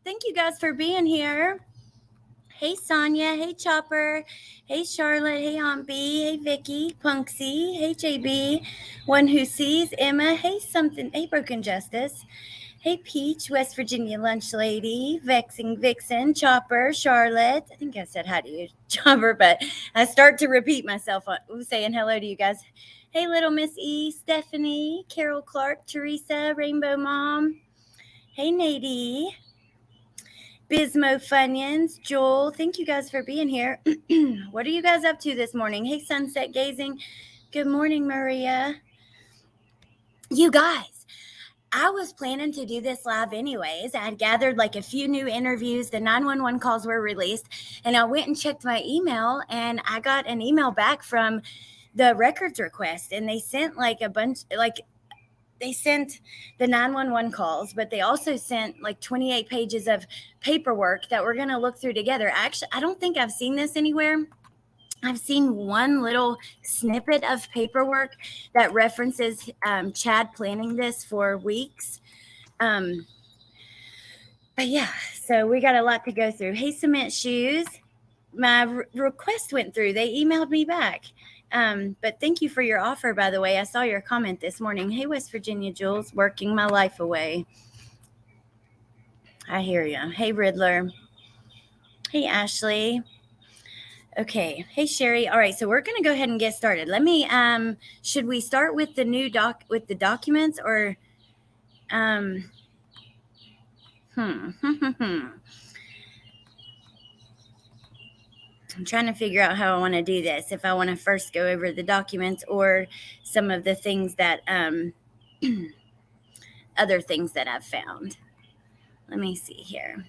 Thank you guys for being here. Hey, Sonia. Hey, Chopper. Hey, Charlotte. Hey, Aunt B. Hey, Vicky. Punksy. Hey, JB. One Who Sees. Emma. Hey, something. Hey, Broken Justice. Hey, Peach. West Virginia Lunch Lady. Vexing Vixen. Chopper. Charlotte. I think I said hi to you, Chopper, but I start to repeat myself saying hello to you guys. Hey, Little Miss E. Stephanie. Carol Clark. Teresa. Rainbow Mom. Hey, Nadie. Bismo Funyuns, Joel, thank you guys for being here. What are you guys up to this morning? Hey, Sunset Gazing. Good morning, Maria. You guys, I was planning to do this live anyways. I had gathered like a few new interviews. The 911 calls were released, and I went and checked my email, and I got an email back from the records request, and they sent like a bunch, they sent the 911 calls, but they also sent like 28 pages of paperwork that we're going to look through together. Actually, I don't think I've seen this anywhere. I've seen one little snippet of paperwork that references Chad planning this for weeks. But yeah, so we got a lot to go through. Hey, Cement Shoes. My request went through. They emailed me back. But thank you for your offer, by the way. I saw your comment this morning. Hey, West Virginia Jules, working my life away. I hear you. Hey, Riddler. Hey, Ashley. Okay. Hey, Sherry. All right, so we're going to go ahead and get started. Let me, should we start with the new documents or, I'm trying to figure out how I want to do this. If I want to first go over the documents or some of the things that, other things that I've found. Let me see here.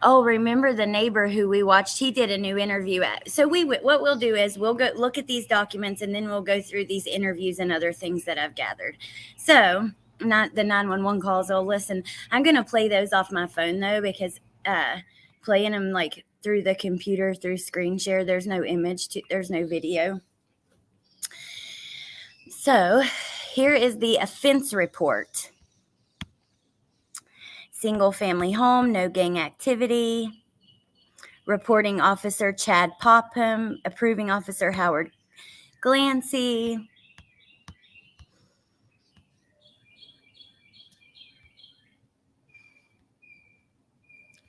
Oh, remember the neighbor who we watched? He did a new interview at. So what we'll do is we'll go look at these documents and then we'll go through these interviews and other things that I've gathered. So not the 911 calls. Oh, listen, I'm going to play those off my phone though, because playing them like through the computer, through screen share, there's no image, there's no video. So here is the offense report. Single family home, no gang activity. Reporting officer Chad Popham, approving officer Howard Glancy.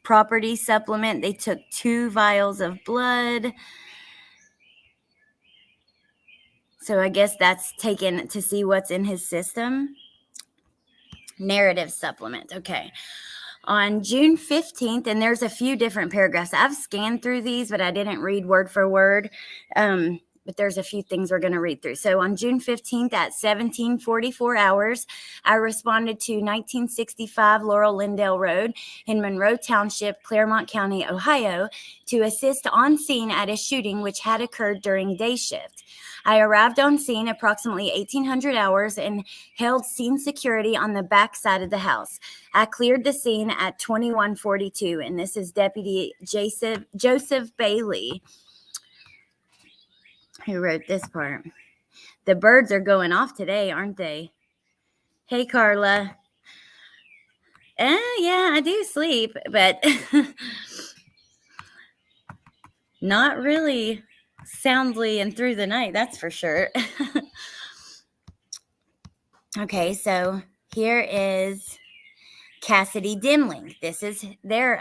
Property supplement, they took 2 vials of blood. So I guess that's taken to see what's in his system. Narrative supplement, okay. On June 15th, and there's a few different paragraphs. I've scanned through these, but I didn't read word for word. But there's a few things we're going to read through. So on June 15th at 17:44 hours, I responded to 1965 Laurel Lindale Road in Monroe Township, Claremont County, Ohio, to assist on scene at a shooting which had occurred during day shift. I arrived on scene approximately 1800 hours and held scene security on the back side of the house. I cleared the scene at 21:42, and this is Deputy Joseph Bailey who wrote this part. The birds are going off today, aren't they? Hey, Carla. Yeah, I do sleep, but not really soundly and through the night, that's for sure. Okay, so here is Cassidy Dimling. This is their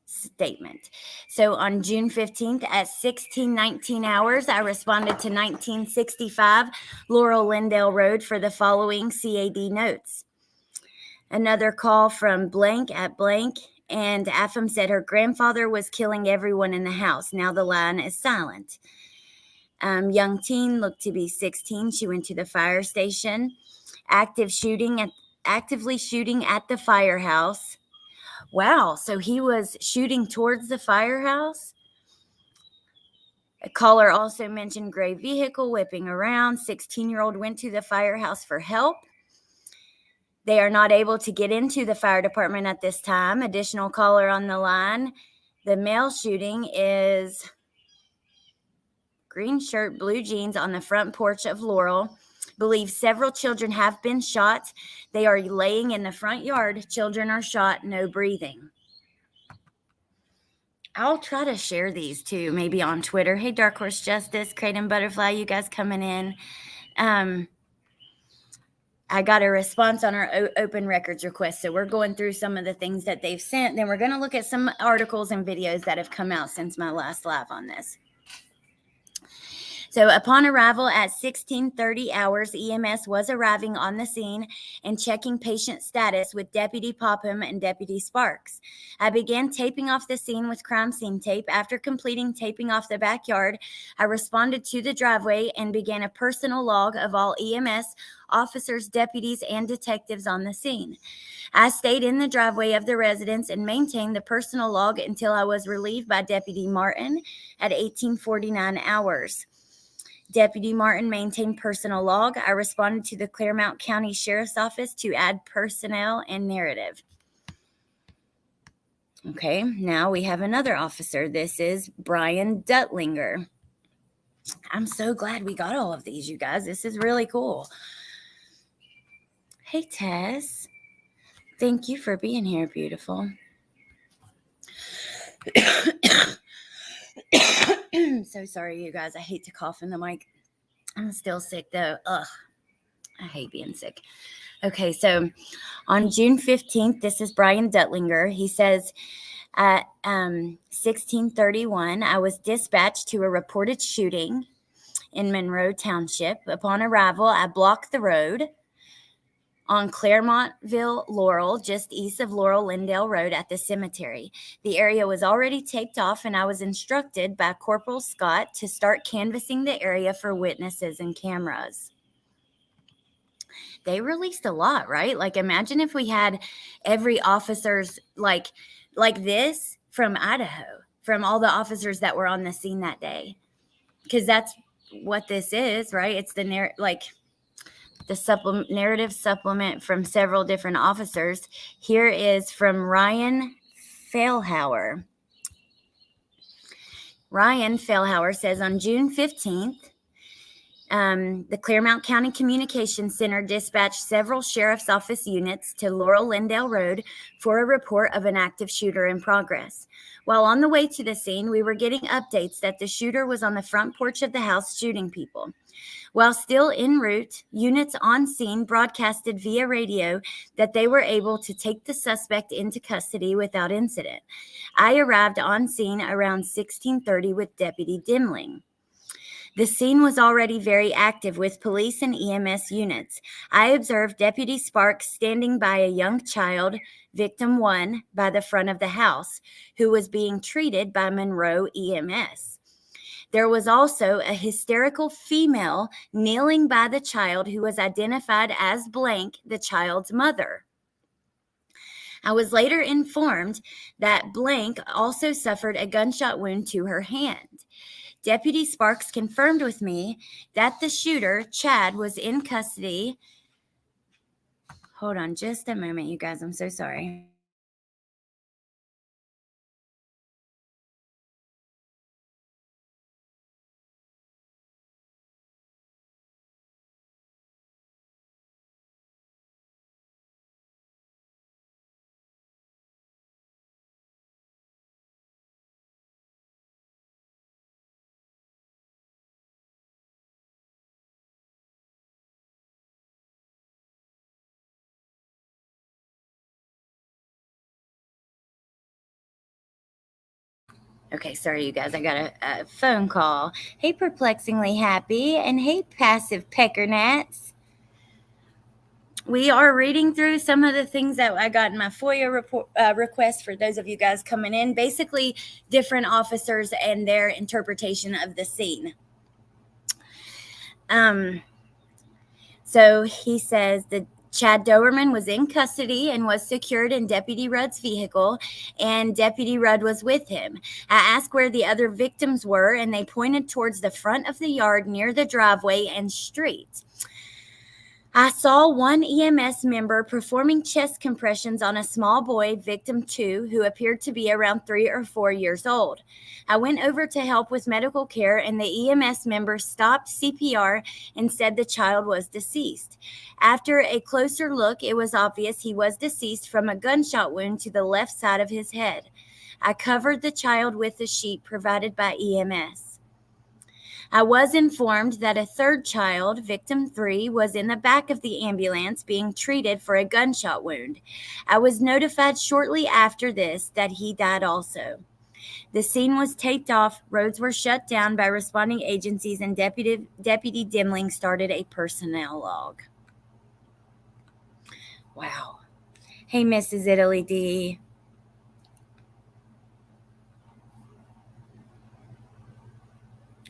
statement. So on June 15th at 16:19 hours, I responded to 1965 Laurel Lindale Road for the following CAD notes. Another call from blank at blank, and Afam said her grandfather was killing everyone in the house. Now the line is silent. Young teen looked to be 16. She went to the fire station. Actively shooting at the firehouse. Wow, so he was shooting towards the firehouse? A caller also mentioned gray vehicle whipping around. 16-year-old went to the firehouse for help. They are not able to get into the fire department at this time. Additional caller on the line. The male shooting is green shirt, blue jeans on the front porch of Laurel. Believes several children have been shot. They are laying in the front yard. Children are shot, no breathing. I'll try to share these too, maybe on Twitter. Hey, Dark Horse Justice, Creighton Butterfly, you guys coming in. I got a response on our open records request. So we're going through some of the things that they've sent. Then we're going to look at some articles and videos that have come out since my last live on this. So upon arrival at 16:30 hours, EMS was arriving on the scene and checking patient status with Deputy Popham and Deputy Sparks. I began taping off the scene with crime scene tape. After completing taping off the backyard, I responded to the driveway and began a personal log of all EMS officers, deputies, and detectives on the scene. I stayed in the driveway of the residence and maintained the personal log until I was relieved by Deputy Martin at 18:49 hours. Deputy Martin maintained personal log. I responded to the Claremont County Sheriff's Office to add personnel and narrative. Okay, now we have another officer. This is Brian Duttlinger. I'm so glad we got all of these, you guys. This is really cool. Hey, Tess. Thank you for being here, beautiful. So sorry, you guys. I hate to cough in the mic. I'm still sick, though. Ugh. I hate being sick. Okay, so on June 15th, this is Brian Duttlinger. He says, at 16:31, I was dispatched to a reported shooting in Monroe Township. Upon arrival, I blocked the road on Claremontville Laurel, just east of Laurel Lindale Road at the cemetery. The area was already taped off, and I was instructed by Corporal Scott to start canvassing the area for witnesses and cameras. They released a lot, right? Like, imagine if we had every officer's like this from Idaho, from all the officers that were on the scene that day, because that's what this is, right? It's the narrative supplement from several different officers. Here is from Ryan Fehlhauer. Ryan Fehlhauer says, on June 15th, the Claremont County Communications Center dispatched several sheriff's office units to Laurel Lindale Road for a report of an active shooter in progress. While on the way to the scene, we were getting updates that the shooter was on the front porch of the house shooting people. While still en route, units on scene broadcasted via radio that they were able to take the suspect into custody without incident. I arrived on scene around 16:30 with Deputy Dimling. The scene was already very active with police and EMS units. I observed Deputy Sparks standing by a young child, victim 1, by the front of the house, who was being treated by Monroe EMS. There was also a hysterical female kneeling by the child who was identified as blank, the child's mother. I was later informed that blank also suffered a gunshot wound to her hand. Deputy Sparks confirmed with me that the shooter, Chad, was in custody. Hold on just a moment, you guys. I'm so sorry. Okay, sorry, you guys. I got a phone call. Hey, Perplexingly Happy, and hey, Passive Peckernats. We are reading through some of the things that I got in my FOIA request for those of you guys coming in. Basically, different officers and their interpretation of the scene. So he says that Chad Doerman was in custody and was secured in Deputy Rudd's vehicle, and Deputy Rudd was with him. I asked where the other victims were, and they pointed towards the front of the yard near the driveway and street. I saw one EMS member performing chest compressions on a small boy, victim 2, who appeared to be around 3 or 4 years old. I went over to help with medical care, and the EMS member stopped CPR and said the child was deceased. After a closer look, it was obvious he was deceased from a gunshot wound to the left side of his head. I covered the child with a sheet provided by EMS. I was informed that a third child, victim 3, was in the back of the ambulance being treated for a gunshot wound. I was notified shortly after this that he died also. The scene was taped off, roads were shut down by responding agencies, and Deputy Dimling started a personnel log. Wow. Hey, Mrs. Italy D.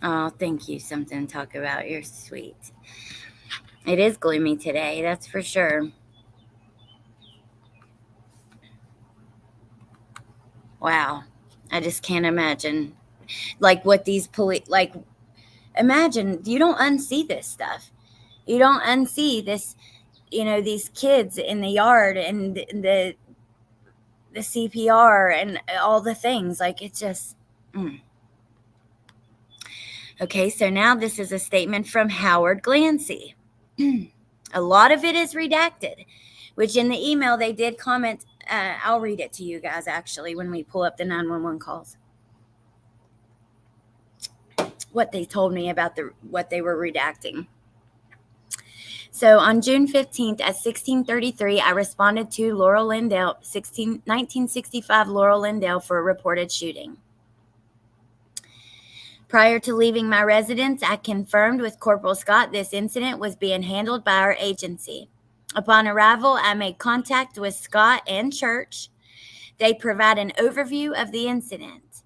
Oh, thank you. Something to talk about. You're sweet. It is gloomy today, that's for sure. Wow. I just can't imagine. Like what these police, like, imagine, you don't unsee this stuff. You don't unsee this, these kids in the yard and the CPR and all the things. Like, it's just, Okay, so now this is a statement from Howard Glancy. A lot of it is redacted, which in the email they did comment. I'll read it to you guys, actually, when we pull up the 911 calls. What they told me about what they were redacting. So on June 15th at 16:33, I responded to Laurel Lindell, 1965 Laurel Lindell, for a reported shooting. Prior to leaving my residence, I confirmed with Corporal Scott this incident was being handled by our agency. Upon arrival, I made contact with Scott and Church. They provide an overview of the incident.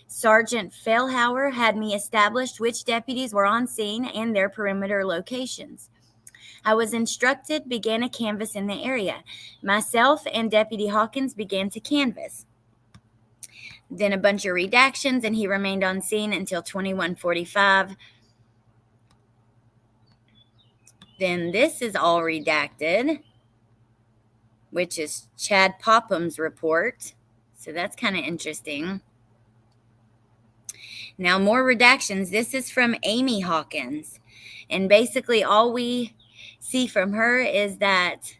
Sergeant Fehlhauer had me establish which deputies were on scene and their perimeter locations. I was instructed, began a canvass in the area. Myself and Deputy Hawkins began to canvass. Then a bunch of redactions, and he remained on scene until 21:45. Then this is all redacted, which is Chad Popham's report. So that's kind of interesting. Now more redactions. This is from Amy Hawkins. And basically all we see from her is that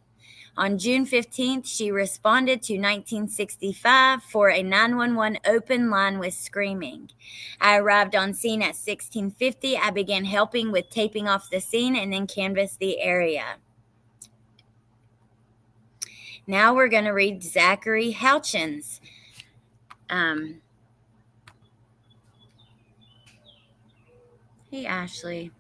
on June 15th, she responded to 1965 for a 911 open line with screaming. I arrived on scene at 1650. I began helping with taping off the scene and then canvassed the area. Now we're going to read Zachary Houchins. Hey, Ashley.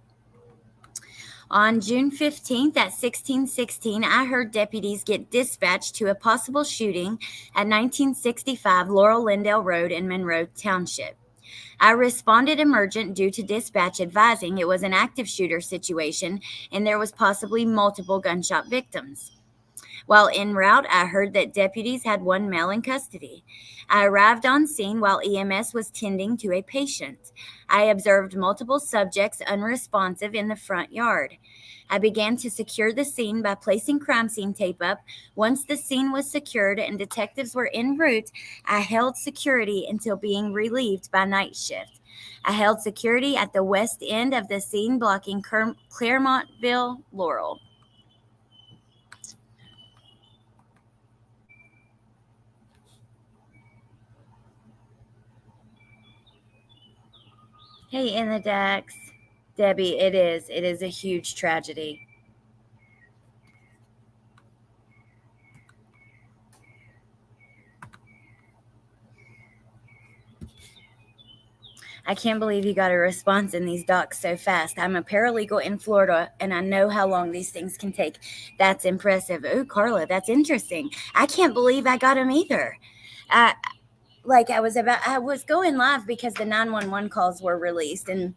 On June 15th at 1616, I heard deputies get dispatched to a possible shooting at 1965 Laurel Lindell Road in Monroe Township. I responded emergent due to dispatch advising it was an active shooter situation and there was possibly multiple gunshot victims. While en route, I heard that deputies had one male in custody. I arrived on scene while EMS was tending to a patient. I observed multiple subjects unresponsive in the front yard. I began to secure the scene by placing crime scene tape up. Once the scene was secured and detectives were en route, I held security until being relieved by night shift. I held security at the west end of the scene, blocking Claremontville, Laurel. Hey, in the decks. Debbie, it is a huge tragedy. I can't believe you got a response in these docs so fast. I'm a paralegal in Florida, and I know how long these things can take. That's impressive. Oh, Carla, that's interesting. I can't believe I got them either. I was going live because the 911 calls were released, and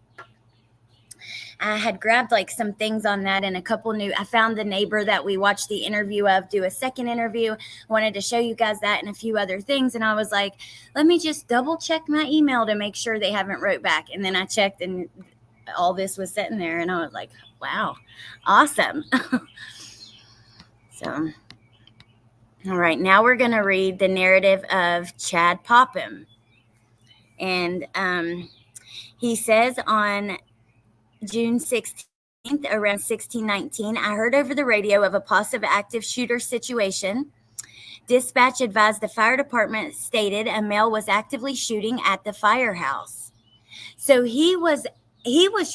I had grabbed like some things on that and a couple new. I found the neighbor that we watched the interview of do a second interview. Wanted to show you guys that and a few other things. And I was like, let me just double check my email to make sure they haven't wrote back. And then I checked and all this was sitting there, and I was like, wow, awesome. So, all right, now we're going to read the narrative of Chad Popham. And he says on June 16th, around 1619, I heard over the radio of a possible active shooter situation. Dispatch advised the fire department stated a male was actively shooting at the firehouse. So he was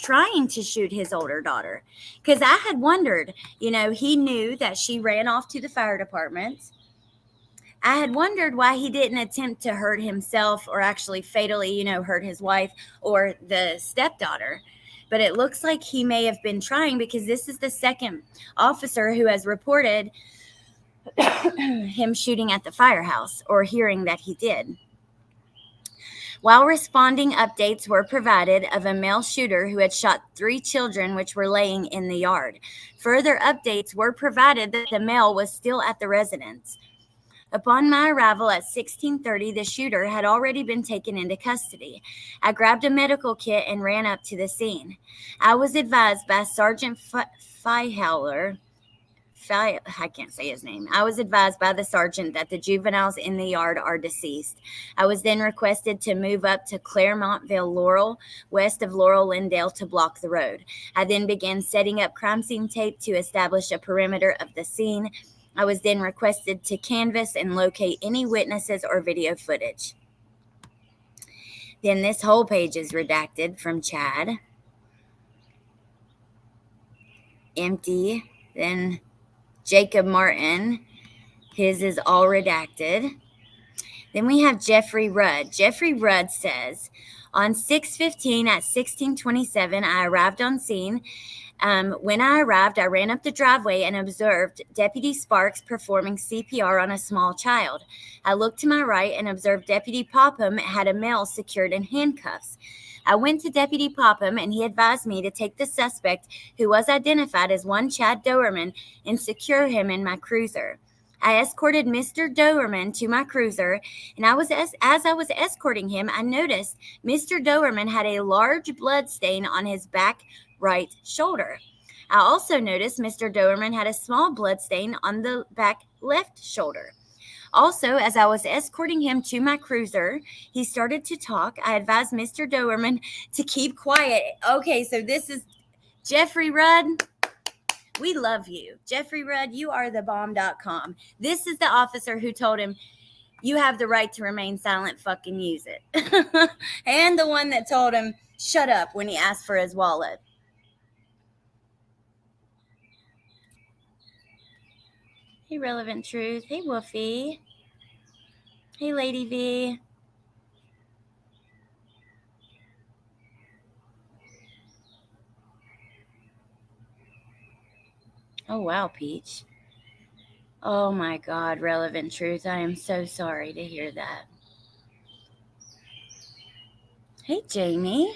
trying to shoot his older daughter, because I had wondered, he knew that she ran off to the fire department. I had wondered why he didn't attempt to hurt himself or actually fatally, hurt his wife or the stepdaughter. But it looks like he may have been trying, because this is the second officer who has reported him shooting at the firehouse, or hearing that he did. While responding, updates were provided of a male shooter who had shot 3 children which were laying in the yard. Further updates were provided that the male was still at the residence. Upon my arrival at 16:30, the shooter had already been taken into custody. I grabbed a medical kit and ran up to the scene. I was advised by Sergeant Feihauer. I can't say his name. I was advised by the sergeant that the juveniles in the yard are deceased. I was then requested to move up to Claremontville Laurel, west of Laurel Lindale, to block the road. I then began setting up crime scene tape to establish a perimeter of the scene. I was then requested to canvass and locate any witnesses or video footage. Then this whole page is redacted from Chad. Empty. Then Jacob Martin, his is all redacted. Then we have Jeffrey Rudd. Jeffrey Rudd says, on 6/15 at 1627, I arrived on scene. When I arrived, I ran up the driveway and observed Deputy Sparks performing CPR on a small child. I looked to my right and observed Deputy Popham had a male secured in handcuffs. I went to Deputy Popham, and he advised me to take the suspect, who was identified as one Chad Doerman, and secure him in my cruiser. I escorted Mr. Doerman to my cruiser, and as I was escorting him, I noticed Mr. Doerman had a large blood stain on his back right shoulder. I also noticed Mr. Doerman had a small blood stain on the back left shoulder. Also, as I was escorting him to my cruiser, he started to talk. I advised Mr. Doerman to keep quiet. Okay, so this is Jeffrey Rudd. We love you. Jeffrey Rudd, you are the bomb.com. This is the officer who told him, you have the right to remain silent, fucking use it. And the one that told him, shut up, when he asked for his wallet. Hey, Relevant Truth. Hey, Woofy. Hey, Lady V. Oh, wow, Peach. Oh, my God, Relevant Truth. I am so sorry to hear that. Hey, Jamie.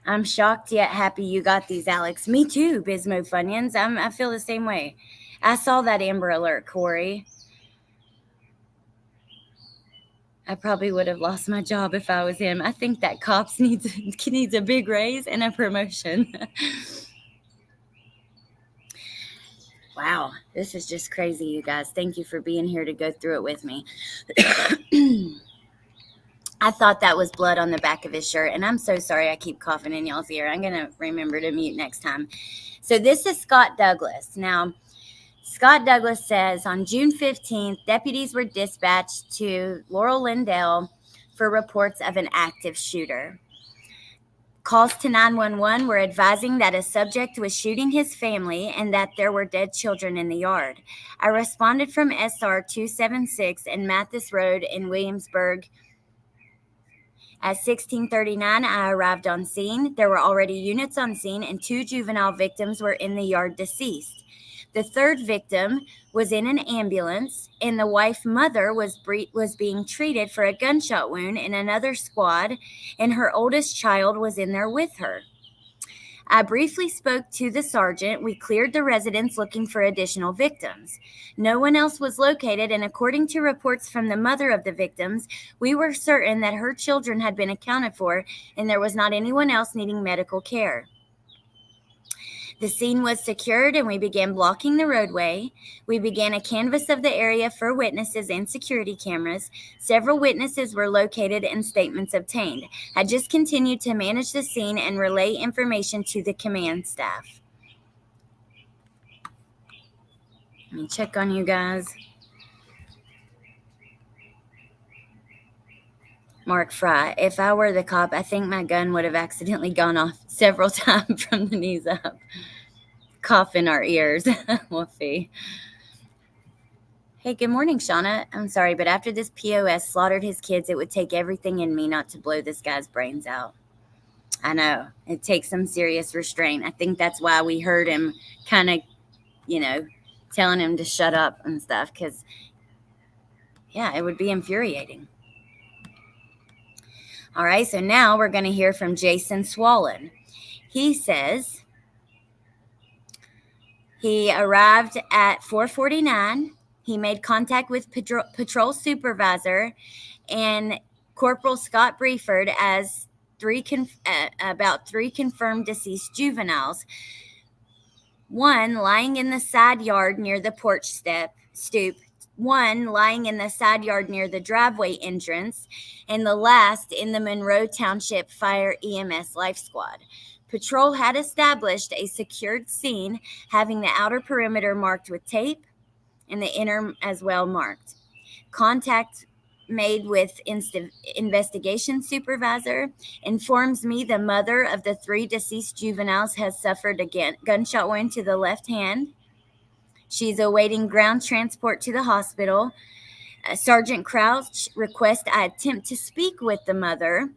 I'm shocked yet happy you got these, Alex. Me too, Bismo Funyuns. I feel the same way. I saw that Amber Alert, Corey. I probably would have lost my job if I was him. I think that cops needs a big raise and a promotion. Wow, this is just crazy, you guys. Thank you for being here to go through it with me. I thought that was blood on the back of his shirt, and I'm so sorry I keep coughing in y'all's ear. I'm going to remember to mute next time. So this is Scott Douglas. Now, Scott Douglas says, on June 15th, deputies were dispatched to Laurel Lindale for reports of an active shooter. Calls to 911 were advising that a subject was shooting his family and that there were dead children in the yard. I responded from SR 276 and Mathis Road in Williamsburg. At 1639, I arrived on scene. There were already units on scene, and 2 juvenile victims were in the yard deceased. The third victim was in an ambulance, and the wife mother was being treated for a gunshot wound in another squad, and her oldest child was in there with her. I briefly spoke to the sergeant. We cleared the residence looking for additional victims. No one else was located, and according to reports from the mother of the victims, we were certain that her children had been accounted for and there was not anyone else needing medical care. The scene was secured and we began blocking the roadway. We began a canvass of the area for witnesses and security cameras. Several witnesses were located and statements obtained. I just continued to manage the scene and relay information to the command staff. Let me check on you guys. Mark Fry, if I were the cop, I think my gun would have accidentally gone off several times from the knees up. Cough in our ears. Woofy. Hey, good morning, Shauna. I'm sorry, but after this POS slaughtered his kids, it would take everything in me not to blow this guy's brains out. I know. It takes some serious restraint. I think that's why we heard him kind of, telling him to shut up and stuff, because, yeah, it would be infuriating. All right, so now we're going to hear from Jason Swallen. He says he arrived at 4:49. He made contact with patrol supervisor and Corporal Scott Brieford as about three confirmed deceased juveniles. One lying in the side yard near the porch stoop. One lying in the side yard near the driveway entrance, and the last in the Monroe Township Fire EMS Life Squad. Patrol had established a secured scene, having the outer perimeter marked with tape and the inner as well marked. Contact made with investigation supervisor informs me the mother of the three deceased juveniles has suffered a gunshot wound to the left hand. She's awaiting ground transport to the hospital. Sergeant Crouch requests I attempt to speak with the mother,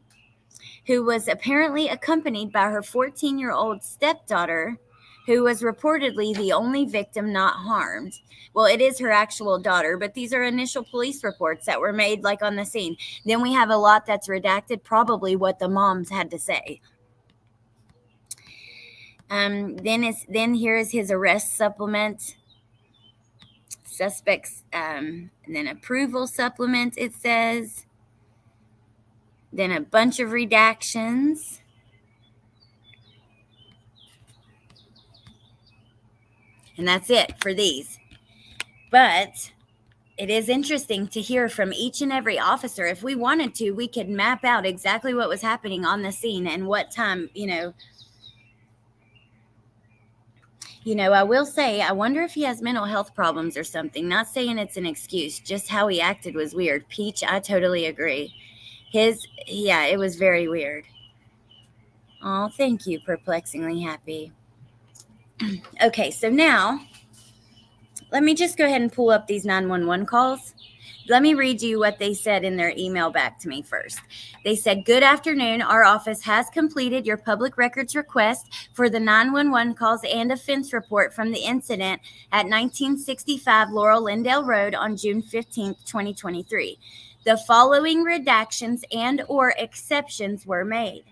who was apparently accompanied by her 14-year-old stepdaughter, who was reportedly the only victim not harmed. Well, it is her actual daughter, but these are initial police reports that were made like on the scene. Then we have a lot that's redacted, probably what the moms had to say. Then here is his arrest supplement. Suspects, and then approval supplement, it says. Then a bunch of redactions. And that's it for these. But it is interesting to hear from each and every officer. If we wanted to, we could map out exactly what was happening on the scene and what time, I will say, I wonder if he has mental health problems or something. Not saying it's an excuse, just how he acted was weird. Peach, I totally agree. It was very weird. Oh, thank you, Perplexingly Happy. Okay, so now, let me just go ahead and pull up these 911 calls. Let me read you what they said in their email back to me first. They said, "Good afternoon. Our office has completed your public records request for the 911 calls and offense report from the incident at 1965 Laurel Lindale Road on June 15th, 2023. The following redactions and or exceptions were made.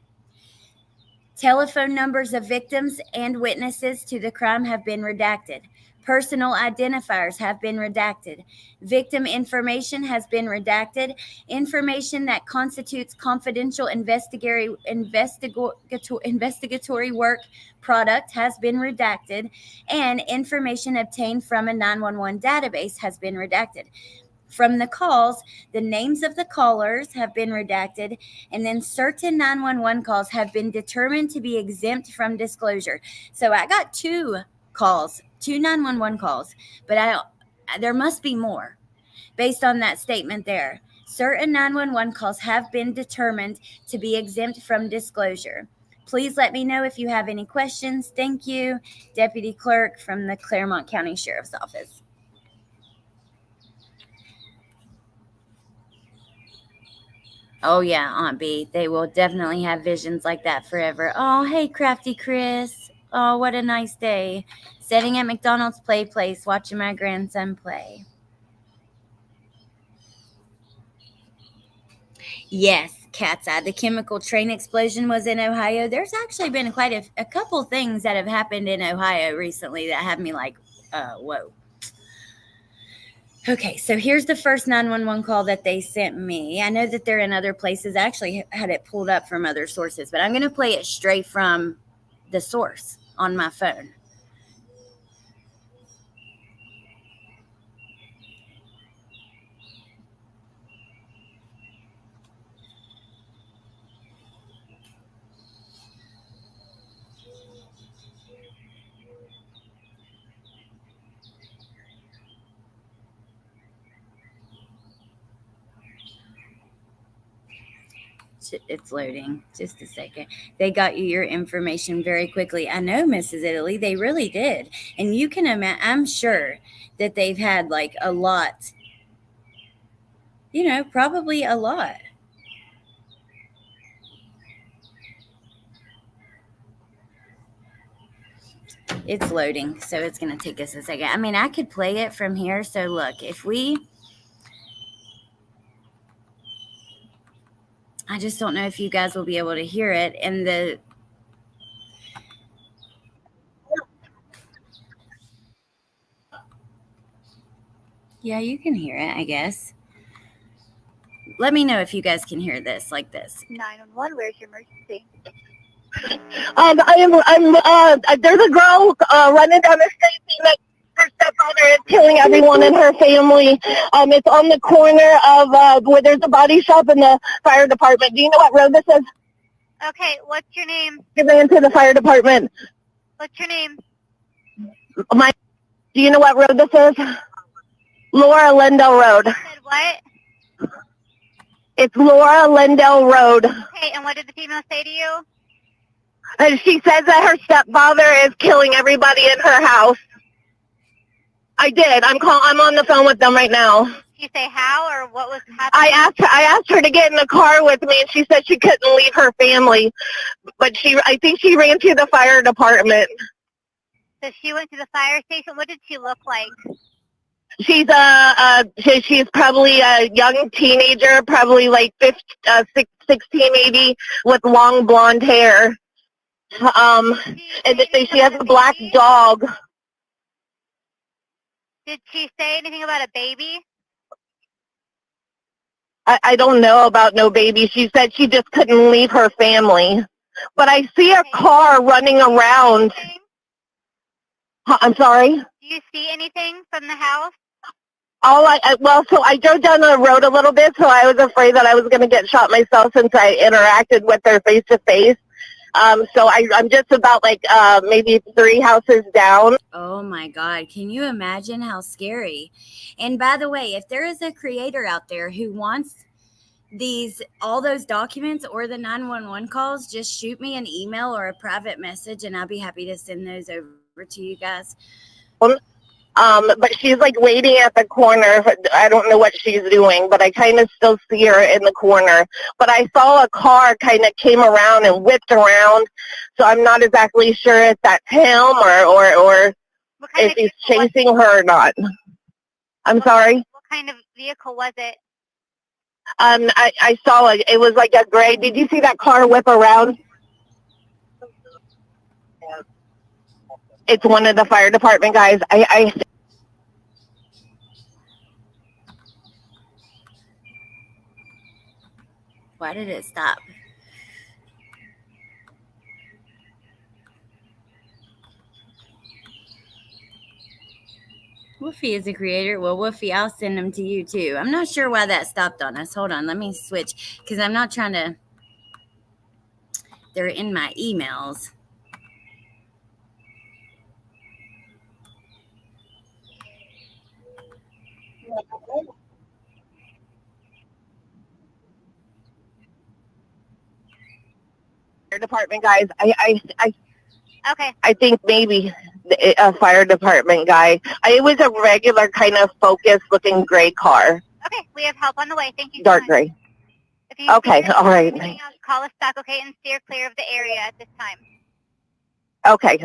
Telephone numbers of victims and witnesses to the crime have been redacted. Personal identifiers have been redacted. Victim information has been redacted. Information that constitutes confidential investigatory work product has been redacted. And information obtained from a 911 database has been redacted. From the calls, the names of the callers have been redacted, and then certain 911 calls have been determined to be exempt from disclosure." So I got two 911 calls, but there must be more based on that statement there. Certain 911 calls have been determined to be exempt from disclosure. Please let me know if you have any questions. Thank you, Deputy Clerk from the Claremont County Sheriff's Office. Oh, yeah, Aunt B. They will definitely have visions like that forever. Oh, hey, Crafty Chris. Oh, what a nice day. Sitting at McDonald's play place, watching my grandson play. Yes, Cat's Eye. The chemical train explosion was in Ohio. There's actually been quite a couple things that have happened in Ohio recently that have me like, whoa. Okay, so here's the first 911 call that they sent me. I know that they're in other places. I actually had it pulled up from other sources, but I'm going to play it straight from the source on my phone. It's loading. Just a second. They got you your information very quickly. I know, Mrs. Italy, they really did. And you can imagine, I'm sure that they've had like a lot, probably a lot. It's loading, so it's going to take us a second. I mean, I could play it from here. So look, I just don't know if you guys will be able to hear it. And yeah, you can hear it, I guess. Let me know if you guys can hear this like this. 911, where's your emergency? There's a girl running down the street saying that her stepfather is killing everyone in her family. It's on the corner of where there's a body shop and the fire department. Do you know what road this is? Okay, what's your name? Get into the fire department. What's your name? Do you know what road this is? Laura Lindell Road. You said what? It's Laura Lindell Road. Okay, and what did the female say to you? And she says that her stepfather is killing everybody in her house. I did. I'm on the phone with them right now. Did she say how or what was happening? I asked her to get in the car with me, and she said she couldn't leave her family. But I think she ran to the fire department. So she went to the fire station. What did she look like? She's probably a young teenager, probably like 16 maybe, with long blonde hair. And she has a black dog. Did she say anything about a baby? I don't know about no baby. She said she just couldn't leave her family. But I see a car running around. I'm sorry? Do you see anything from the house? So I drove down the road a little bit, so I was afraid that I was going to get shot myself since I interacted with her face to face. So I'm just about maybe 3 houses down. Oh my God. Can you imagine how scary? And by the way, if there is a creator out there who wants all those documents or the 911 calls, just shoot me an email or a private message and I'll be happy to send those over to you guys. But she's waiting at the corner. I don't know what she's doing, but I kind of still see her in the corner. But I saw a car kind of came around and whipped around, so I'm not exactly sure if that's him or if he's chasing her or not. I'm sorry? What kind of vehicle was it? I saw it. It was like a gray. Did you see that car whip around? It's one of the fire department guys. Why did it stop? Woofy is a creator. Well, Woofy, I'll send them to you too. I'm not sure why that stopped on us. Hold on. Let me switch because I'm not trying to. They're in my emails. Department guys. Okay. I think maybe a fire department guy. It was a regular kind of focused looking gray car. Okay, we have help on the way. Thank you so Dark much. gray. If you Okay, all right. Call us back, okay, and steer clear of the area at this time. Okay.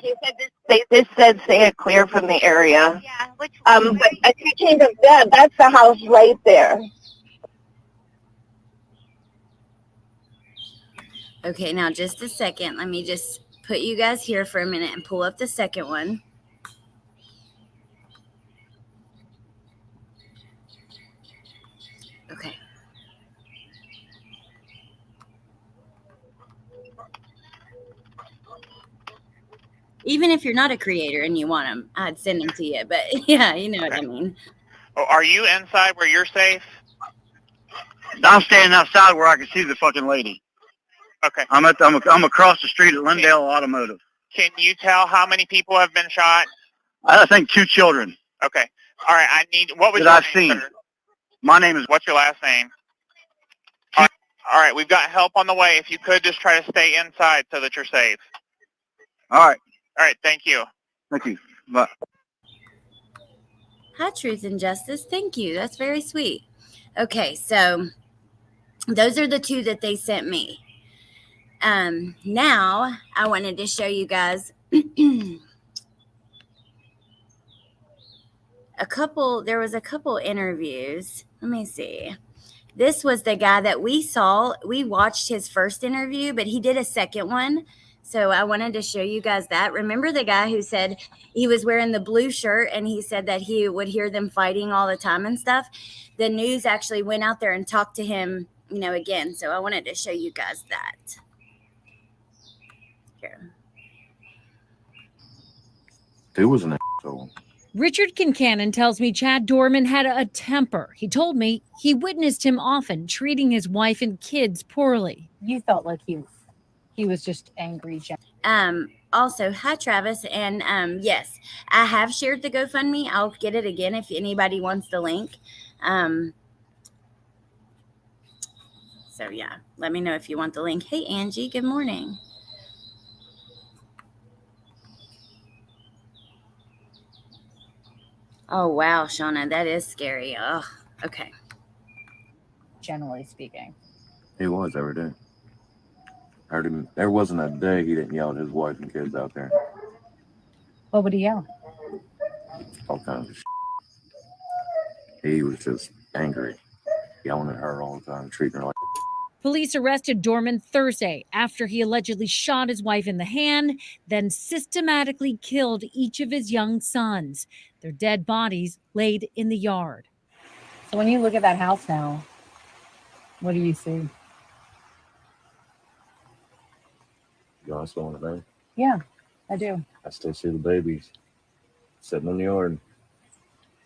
He said this said say it clear from the area. Yeah, which But she came of that's the house right there. Okay, now just a second. Let me just put you guys here for a minute and pull up the second one. Okay. Even if you're not a creator and you want them, I'd send them to you. But yeah, you know what I mean. Oh, are you inside where you're safe? I'm standing outside where I can see the fucking lady. Okay. I'm across the street at Lindale Automotive. Can you tell how many people have been shot? I think 2 children. Okay. All right. What was that your I've name, seen. sir? My name is. What's your last name? All right. We've got help on the way. If you could just try to stay inside so that you're safe. All right. All right. Thank you. Thank you. Bye. Hi, Truth and Justice. Thank you. That's very sweet. Okay, so those are the 2 that they sent me. Now I wanted to show you guys there was a couple interviews. Let me see. This was the guy that we saw. We watched his first interview, but he did a second one. So I wanted to show you guys that. Remember the guy who said he was wearing the blue shirt and he said that he would hear them fighting all the time and stuff? The news actually went out there and talked to him, again. So I wanted to show you guys that. Here. He was an asshole. Richard Kincannon tells me Chad Doerman had a temper. He told me he witnessed him often treating his wife and kids poorly. You felt like he was just angry. Also, hi, Travis. And yes, I have shared the GoFundMe. I'll get it again if anybody wants the link. So, yeah, let me know if you want the link. Hey, Angie, good morning. Oh, wow, Shauna, that is scary. Oh, okay. Generally speaking. He was every day. I heard him. There wasn't a day he didn't yell at his wife and kids out there. What would he yell? All kinds of shit. He was just angry, yelling at her all the time, treating her like. Police arrested Doerman Thursday after he allegedly shot his wife in the hand, then systematically killed each of his young sons. Their dead bodies laid in the yard. So when you look at that house now, what do you see? You know, still in the day. Yeah, I do. I still see the babies sitting in the yard,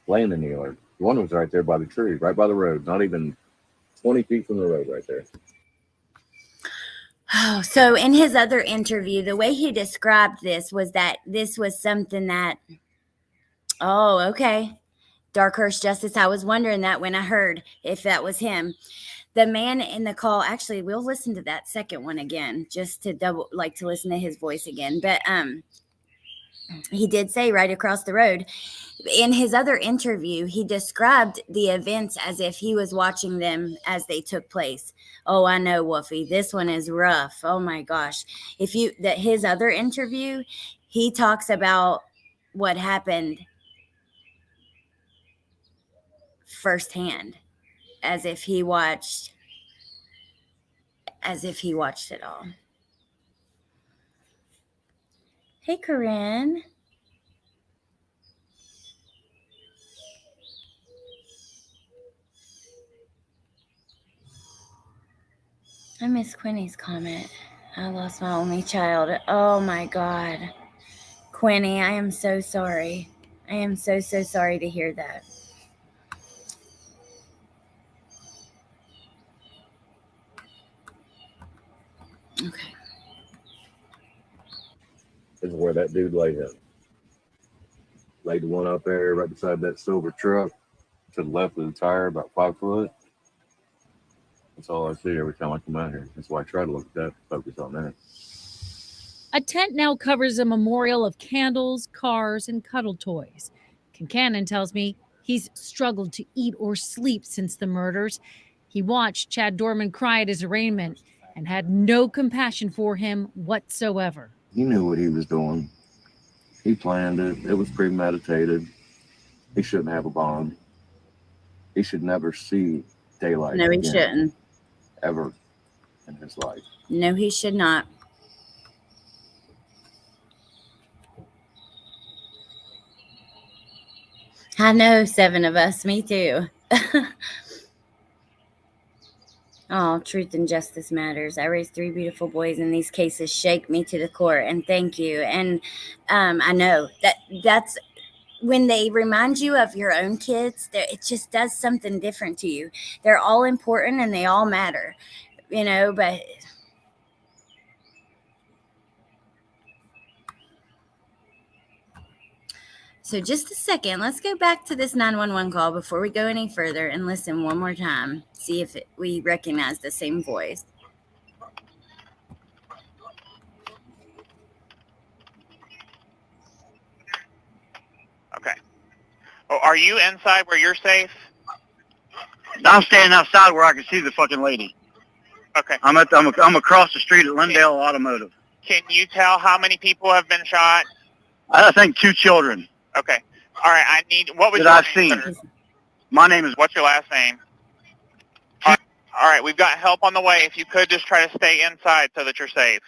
laying in the yard. One was right there by the tree, right by the road, not even 20 feet from the road right there. Oh, so in his other interview, the way he described this was that this was something that, oh, okay. Darkhurst Justice, I was wondering that when I heard if that was him. The man in the call, actually, we'll listen to that second one again, just to to listen to his voice again. But he did say right across the road. In his other interview, he described the events as if he was watching them as they took place. Oh, I know, Wolfie. This one is rough. Oh my gosh. His other interview, he talks about what happened firsthand, as if he watched it all. Hey, Corinne. I miss Quinny's comment. I lost my only child. Oh my God. Quinny, I am so sorry. I am so sorry to hear that. Okay. This is where that dude laid him. Laid the one up there right beside that silver truck to the left of the tire, about 5 foot. That's all I see every time I come out here. That's why I try to look at that, focus on that. A tent now covers a memorial of candles, cars, and cuddle toys. Kincannon tells me he's struggled to eat or sleep since the murders. He watched Chad Doerman cry at his arraignment and had no compassion for him whatsoever. He knew what he was doing. He planned it. It was premeditated. He shouldn't have a bond. He should never see daylight No, he again, shouldn't. ever in his life. No, he should not. I know, 7 of us. Me too. Oh, truth and justice matters. I raised 3 beautiful boys, and these cases shake me to the core. And thank you. And I know that's when they remind you of your own kids. It just does something different to you. They're all important and they all matter, But so just a second, let's go back to this 911 call before we go any further and listen one more time. See if we recognize the same voice. Okay. Oh, are you inside where you're safe? I'm standing outside where I can see the fucking lady. Okay. I'm across the street at Lindale Automotive. Can you tell how many people have been shot? I think 2 children Okay. All right. What was that your I've name, seen. sir? My name is. What's your last name? All right. We've got help on the way. If you could just try to stay inside so that you're safe.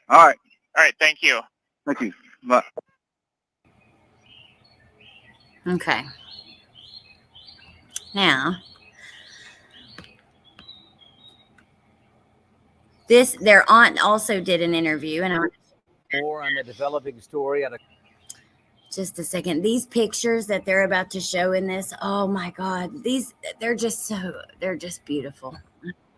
All right. All right. Thank you. Thank you. Bye. Okay. Now, their aunt also did an interview, and more on the developing story at a. Just a second. These pictures that they're about to show in this, oh my God, they're just beautiful.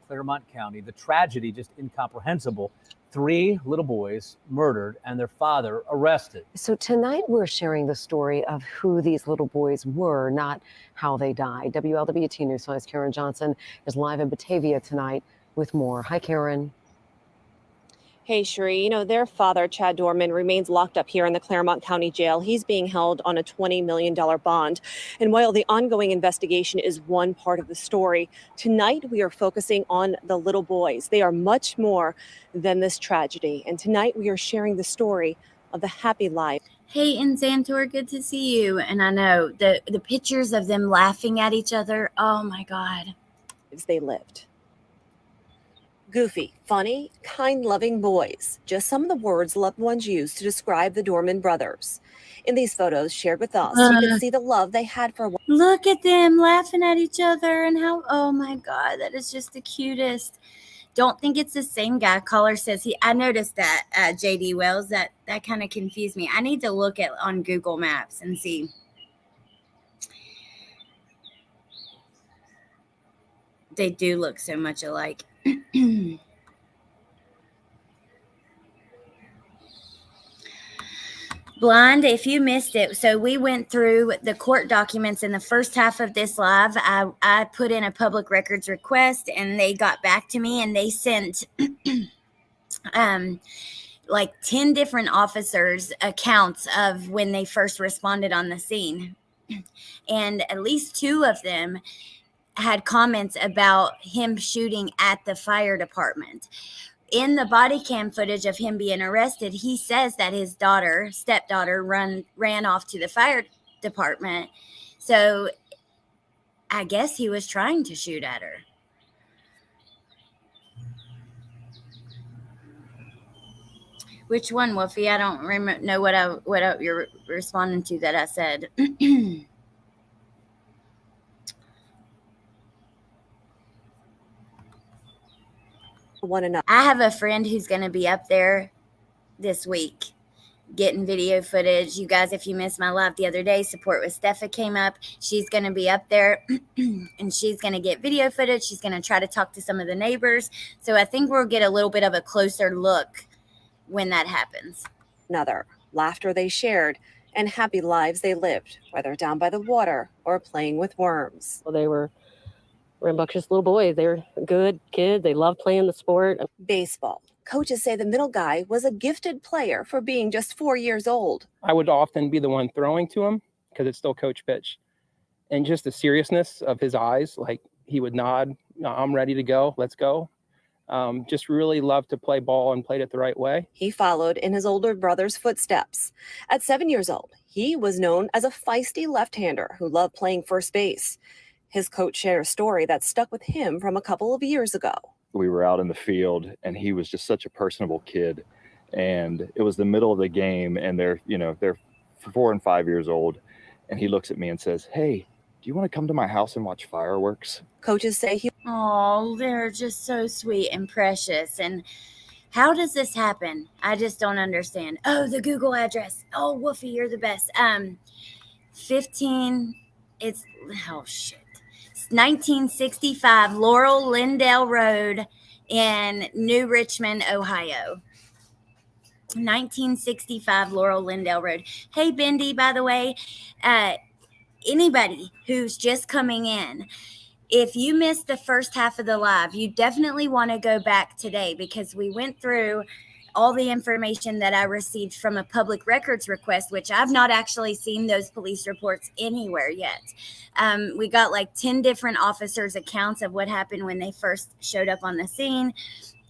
Claremont County. The tragedy just incomprehensible. 3 little boys murdered and their father arrested. So tonight we're sharing the story of who these little boys were, not how they died. WLWT News 5's Karen Johnson is live in Batavia tonight with more. Hi, Karen. Hey, Sheree, their father, Chad Doerman, remains locked up here in the Claremont County Jail. He's being held on a $20 million bond. And while the ongoing investigation is one part of the story, tonight we are focusing on the little boys. They are much more than this tragedy. And tonight we are sharing the story of the happy life. Hey, Insantor, good to see you. And I know the pictures of them laughing at each other, oh my God. They lived. Goofy, funny, kind-loving boys. Just some of the words loved ones used to describe the Doerman brothers. In these photos shared with us, you can see the love they had for one. Look at them laughing at each other and how, oh my God, that is just the cutest. Don't think it's the same guy. Caller says I noticed that, JD Wells, that kind of confused me. I need to look on Google Maps and see. They do look so much alike. Blind, if you missed it, so we went through the court documents in the first half of this live. I put in a public records request and they got back to me and they sent like 10 different officers accounts of when they first responded on the scene. And at least 2 of them had comments about him shooting at the fire department. In the body cam footage of him being arrested, he says that his stepdaughter ran off to the fire department. So I guess he was trying to shoot at her. Which one, Wolfie? I don't know what you're responding to that I said. One another. I have a friend who's going to be up there this week getting video footage. You guys, if you missed my live the other day, Support with Steffa came up. She's going to be up there and she's going to get video footage. She's going to try to talk to some of the neighbors. So I think we'll get a little bit of a closer look when that happens. Another laughter they shared and happy lives they lived, whether down by the water or playing with worms. Well, they were rambunctious little boys. They were good kids. They loved playing the sport. Baseball. Coaches say the middle guy was a gifted player for being just 4 years old. I would often be the one throwing to him because it's still coach pitch. And just the seriousness of his eyes, like he would nod, I'm ready to go, let's go. Just really loved to play ball and played it the right way. He followed in his older brother's footsteps. At 7 years old, he was known as a feisty left-hander who loved playing first base. His coach shared a story that stuck with him from a couple of years ago. We were out in the field, and he was just such a personable kid. And it was the middle of the game, and they're 4 and 5 years old. And he looks at me and says, "Hey, do you want to come to my house and watch fireworks?" Coaches say he... Oh, they're just so sweet and precious. And how does this happen? I just don't understand. Oh, the Google address. Oh, Woofy, you're the best. 15, it's 1965 Laurel Lindale Road in New Richmond, Ohio. 1965 Laurel Lindale Road. Hey, Bendy, by the way, anybody who's just coming in, if you missed the first half of the live, you definitely want to go back today, because we went through all the information that I received from a public records request, which I've not actually seen those police reports anywhere yet. We got like 10 different officers' accounts of what happened when they first showed up on the scene,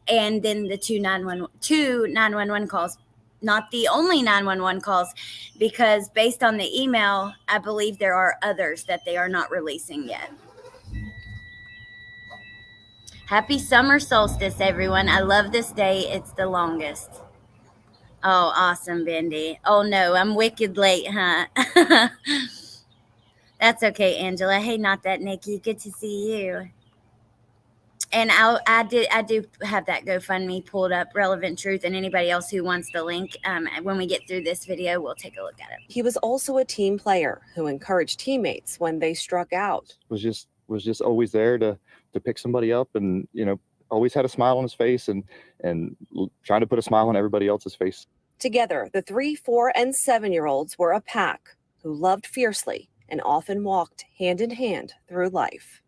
and then the two 911 calls. Not the only 911 calls, because based on the email, I believe there are others that they are not releasing yet. Happy summer solstice, everyone. I love this day. It's the longest. Oh, awesome, Bendy. Oh, no, I'm wicked late, huh? That's okay, Angela. Hey, not that, Nikki. Good to see you. And I do have that GoFundMe pulled up, Relevant Truth, and anybody else who wants the link, when we get through this video, we'll take a look at it. He was also a team player who encouraged teammates when they struck out. Was just always there to pick somebody up, and always had a smile on his face, and trying to put a smile on everybody else's face. Together, the 3, 4, and 7-year-olds were a pack who loved fiercely and often walked hand in hand through life.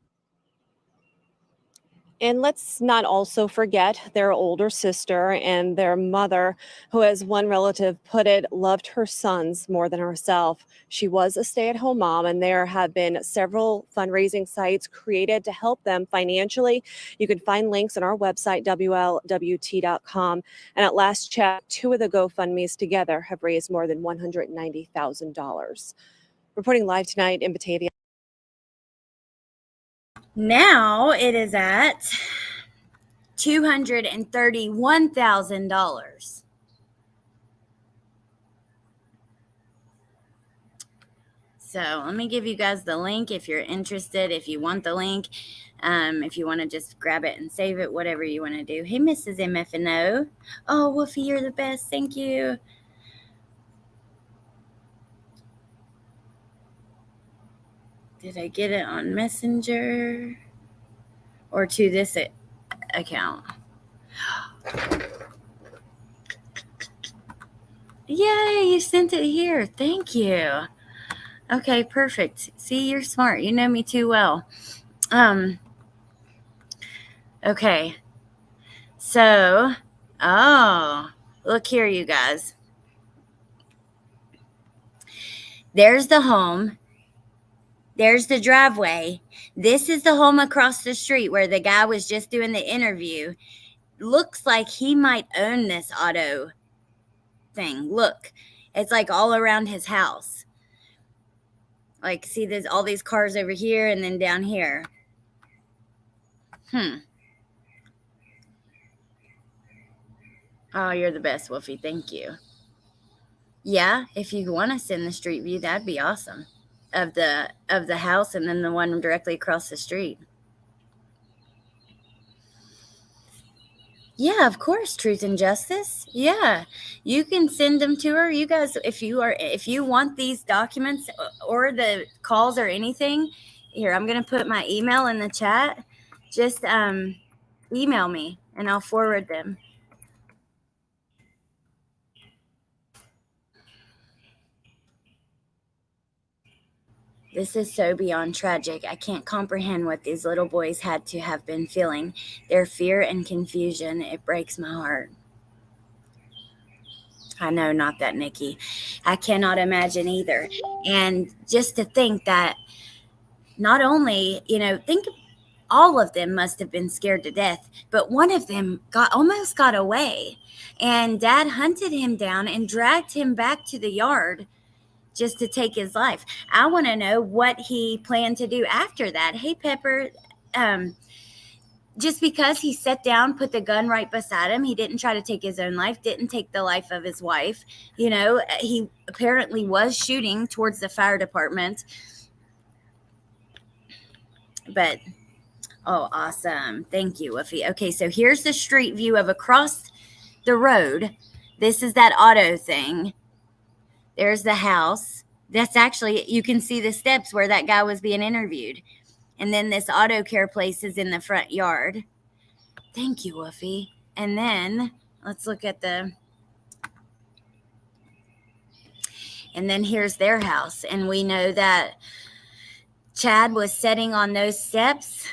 And let's not also forget their older sister and their mother, who, as one relative put it, loved her sons more than herself. She was a stay-at-home mom, and there have been several fundraising sites created to help them financially. You can find links on our website, WLWT.com. And at last check, 2 of the GoFundMes together have raised more than $190,000. Reporting live tonight in Batavia. Now it is at $231,000. So let me give you guys the link if you're interested, if you want the link, if you want to just grab it and save it, whatever you want to do. Hey, Mrs. MFNO. Oh, Woofy, you're the best. Thank you. Did I get it on Messenger or to this account? Yay, you sent it here. Thank you. Okay, perfect. See, you're smart. You know me too well. Okay. So, look here, you guys. There's the home. There's the driveway. This is the home across the street where the guy was just doing the interview. Looks like he might own this auto thing. Look, it's like all around his house. Like, see, there's all these cars over here and then down here. Oh, you're the best, Woofy. Thank you. Yeah, if you want to send the street view, that'd be awesome. Of the house, and then the one directly across the street. Yeah, of course, Truth and Justice. Yeah, you can send them to her. You guys, if you want these documents or the calls or anything, here, I'm gonna put my email in the chat. Just email me and I'll forward them. This is so beyond tragic. I can't comprehend what these little boys had to have been feeling. Their fear and confusion, it breaks my heart. I know, not that, Nikki. I cannot imagine either. And just to think that not only, All of them must have been scared to death, but one of them almost got away. And Dad hunted him down and dragged him back to the yard just to take his life. I want to know what he planned to do after that. Hey, Pepper, just because he sat down, put the gun right beside him, he didn't try to take his own life, didn't take the life of his wife. You know, he apparently was shooting towards the fire department. But, oh, awesome. Thank you, Woofy. Okay, so here's the street view of across the road. This is that auto thing. There's the house. That's actually, you can see the steps where that guy was being interviewed. And then this auto care place is in the front yard. Thank you, Woofy. And then let's look at and then here's their house. And we know that Chad was sitting on those steps.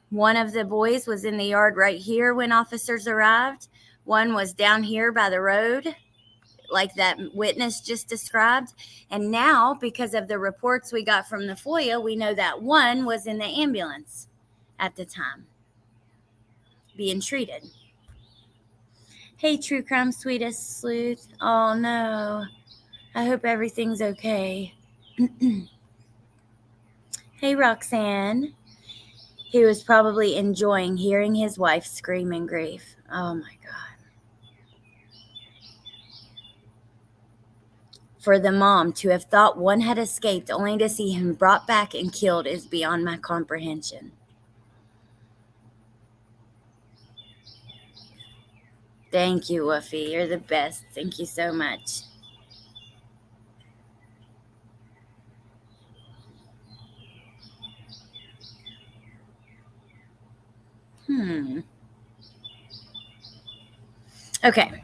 One of the boys was in the yard right here when officers arrived. One was down here by the road, like that witness just described. And now, because of the reports we got from the FOIA, we know that one was in the ambulance at the time, being treated. Hey, True Crime Sweetest Sleuth. Oh, no. I hope everything's okay. Hey, Roxanne. He was probably enjoying hearing his wife scream in grief. Oh, my God. For the mom to have thought one had escaped only to see him brought back and killed is beyond my comprehension. Thank you, Woofy. You're the best. Thank you so much. Okay.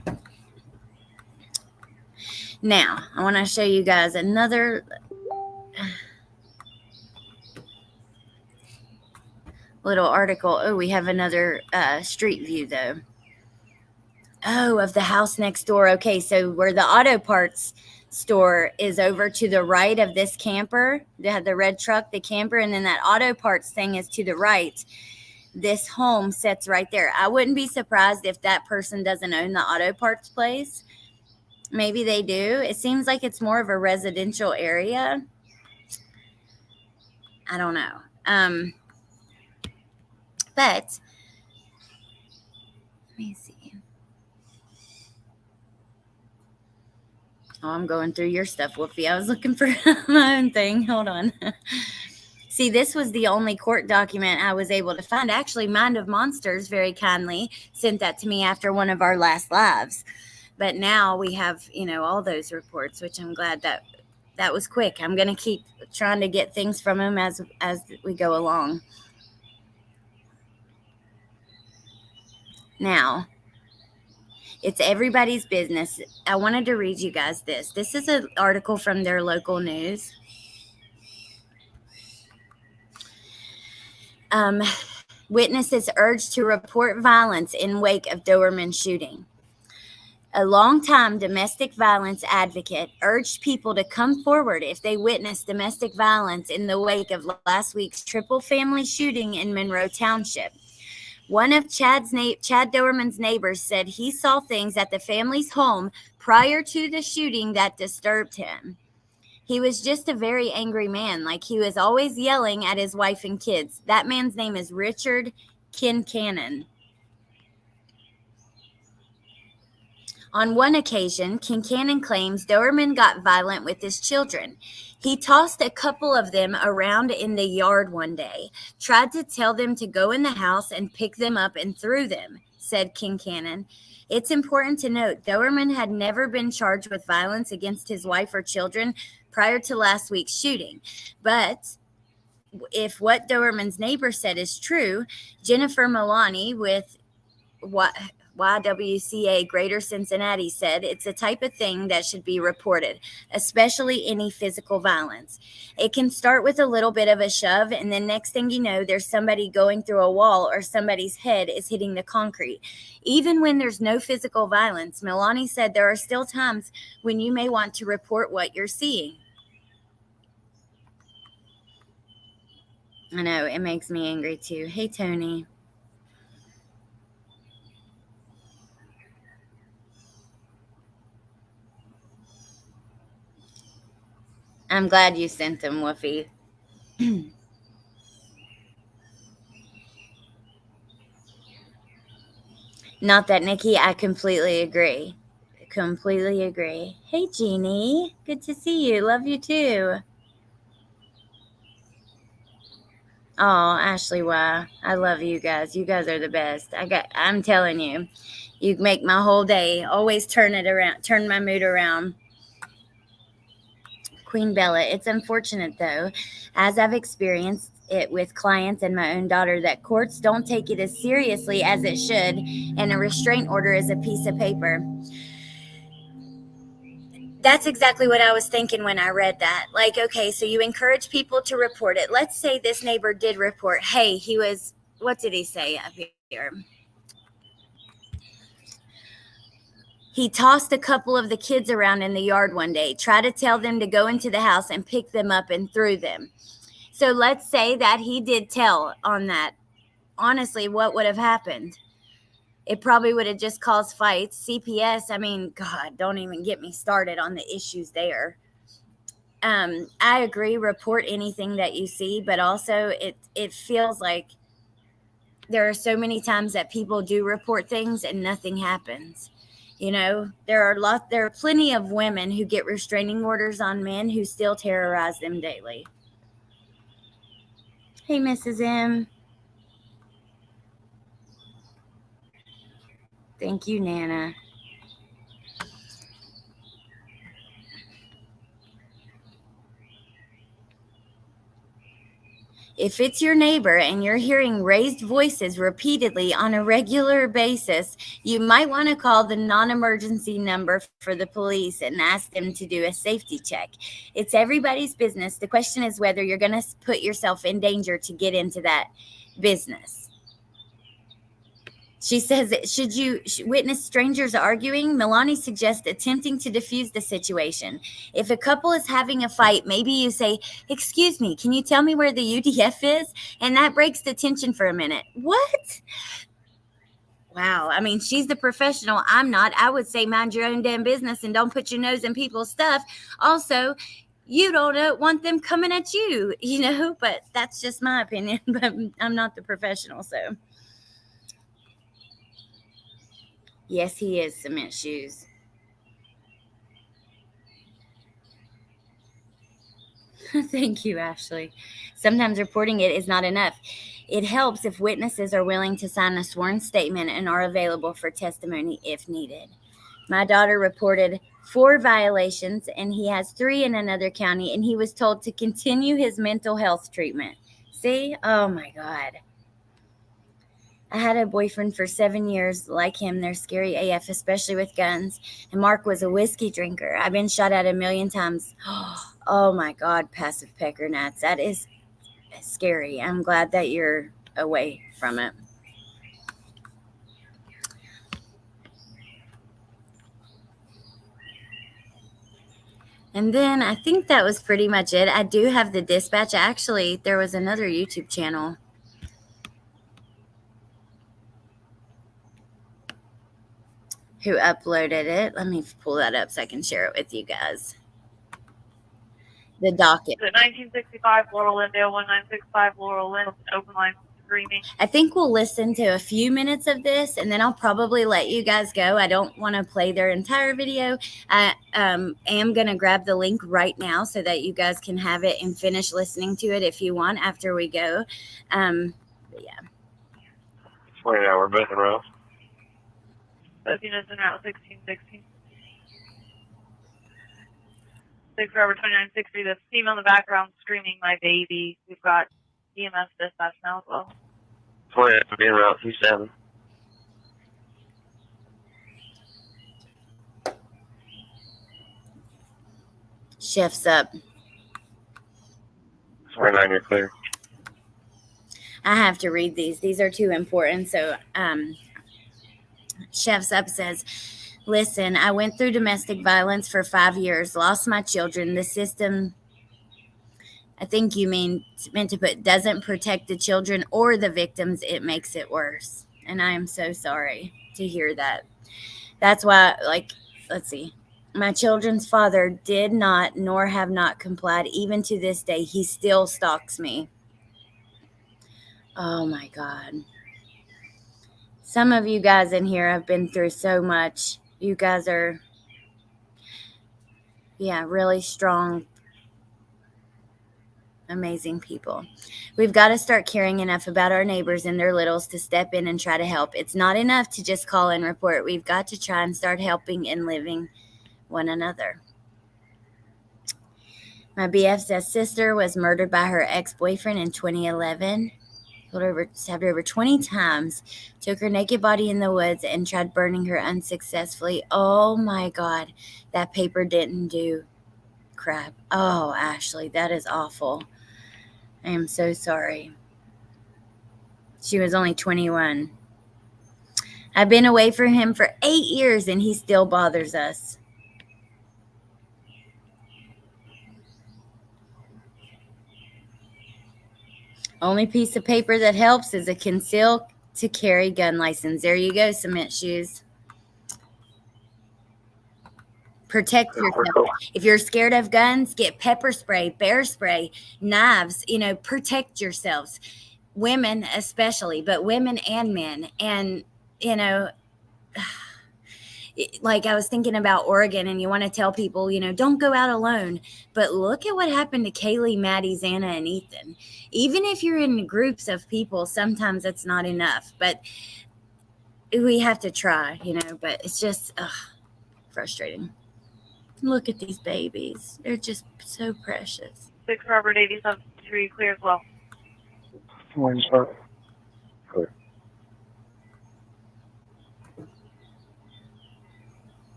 Now, I want to show you guys another little article. Oh, we have another street view, though. Oh, of the house next door. Okay, so where the auto parts store is over to the right of this camper. They had the red truck, the camper, and then that auto parts thing is to the right. This home sits right there. I wouldn't be surprised if that person doesn't own the auto parts place. Maybe they do. It seems like it's more of a residential area. I don't know. But let me see. Oh, I'm going through your stuff, Woofy. I was looking for my own thing. Hold on. See, this was the only court document I was able to find. Actually, Mind of Monsters very kindly sent that to me after one of our last lives. But now we have, all those reports, which I'm glad that was quick. I'm going to keep trying to get things from him as we go along. Now, it's everybody's business. I wanted to read you guys this. This is an article from their local news. Witnesses urged to report violence in wake of Doerman shooting. A longtime domestic violence advocate urged people to come forward if they witnessed domestic violence in the wake of last week's triple family shooting in Monroe Township. One of Chad Doerman's neighbors said he saw things at the family's home prior to the shooting that disturbed him. He was just a very angry man, like he was always yelling at his wife and kids. That man's name is Richard Kincannon. On one occasion, Kincannon claims Doerman got violent with his children. He tossed a couple of them around in the yard one day, tried to tell them to go in the house and pick them up and threw them, said Kincannon. It's important to note Doerman had never been charged with violence against his wife or children prior to last week's shooting. But if what Doerman's neighbor said is true, Jennifer Milani with YWCA Greater Cincinnati said it's a type of thing that should be reported, especially any physical violence. It can start with a little bit of a shove, and then next thing you know, there's somebody going through a wall or somebody's head is hitting the concrete. Even when there's no physical violence, Milani said there are still times when you may want to report what you're seeing. I know, it makes me angry too. Hey, Tony. I'm glad you sent them, Woofy. Not that, Nikki, I completely agree. Completely agree. Hey, Jeannie. Good to see you. Love you too. Oh, Ashley, why? I love you guys. You guys are the best. I'm telling you, you make my whole day. Always turn my mood around. Queen Bella, it's unfortunate though, as I've experienced it with clients and my own daughter, that courts don't take it as seriously as it should, and a restraint order is a piece of paper. That's exactly what I was thinking when I read that. Like, okay, so you encourage people to report it. Let's say this neighbor did report, hey, what did he say up here? He tossed a couple of the kids around in the yard one day, tried to tell them to go into the house and pick them up and threw them. So let's say that he did tell on that. Honestly, what would have happened? It probably would have just caused fights. CPS, I mean, God, don't even get me started on the issues there. I agree, report anything that you see, but also it feels like there are so many times that people do report things and nothing happens. You know, there are plenty of women who get restraining orders on men who still terrorize them daily. Hey, Mrs. M. Thank you, Nana. If it's your neighbor and you're hearing raised voices repeatedly on a regular basis, you might want to call the non-emergency number for the police and ask them to do a safety check. It's everybody's business. The question is whether you're going to put yourself in danger to get into that business. She says, should you witness strangers arguing? Milani suggests attempting to defuse the situation. If a couple is having a fight, maybe you say, excuse me, can you tell me where the UDF is? And that breaks the tension for a minute. What? Wow. I mean, she's the professional. I'm not. I would say mind your own damn business and don't put your nose in people's stuff. Also, you don't want them coming at you, but that's just my opinion. But I'm not the professional, so. Yes, he is cement shoes. Thank you, Ashley. Sometimes reporting it is not enough. It helps if witnesses are willing to sign a sworn statement and are available for testimony if needed. My daughter reported 4 violations, and he has 3 in another county, and he was told to continue his mental health treatment. See? Oh, my God. I had a boyfriend for 7 years like him. They're scary AF, especially with guns. And Mark was a whiskey drinker. I've been shot at 1,000,000 times. Oh, my God, passive pecker gnats. That is scary. I'm glad that you're away from it. And then I think that was pretty much it. I do have the dispatch. Actually, there was another YouTube channel who uploaded it. Let me pull that up so I can share it with you guys. The docket. 1965 Laurel Lindale, 1965 Laurel Lind, open line screaming. I think we'll listen to a few minutes of this, and then I'll probably let you guys go. I don't want to play their entire video. I am going to grab the link right now so that you guys can have it and finish listening to it if you want after we go. But yeah. 20 hour, both in row. Both units in route 1616. 6 Forever 2960. The female in the background screaming, my baby. We've got EMS dispatch now as well. 20 in route 27. Chef's up. 29, you're clear. I have to read these. These are too important. So, Chef's up says, listen, I went through domestic violence for 5 years, lost my children. The system I think you meant to put doesn't protect the children or the victims. It makes it worse. And I am so sorry to hear that. That's why, like, let's see. My children's father did not nor have not complied. Even to this day, he still stalks me. Oh, my God. Some of you guys in here have been through so much. You guys are, really strong, amazing people. We've got to start caring enough about our neighbors and their littles to step in and try to help. It's not enough to just call and report. We've got to try and start helping and living one another. My BF's sister was murdered by her ex-boyfriend in 2011. Stabbed her over 20 times, took her naked body in the woods, and tried burning her unsuccessfully. Oh my God, that paper didn't do crap. Oh, Ashley, that is awful. I am so sorry. She was only 21. I've been away from him for 8 years, and he still bothers us. Only piece of paper that helps is a conceal to carry gun license. There you go, cement shoes. Protect yourself. If you're scared of guns, get pepper spray, bear spray, knives, protect yourselves. Women especially, but women and men. And, like I was thinking about Oregon, and you want to tell people, don't go out alone. But look at what happened to Kaylee, Maddie, Xana, and Ethan. Even if you're in groups of people, sometimes it's not enough. But we have to try, but it's just frustrating. Look at these babies. They're just so precious. 6 Robert 87-3, clear as well. Clear.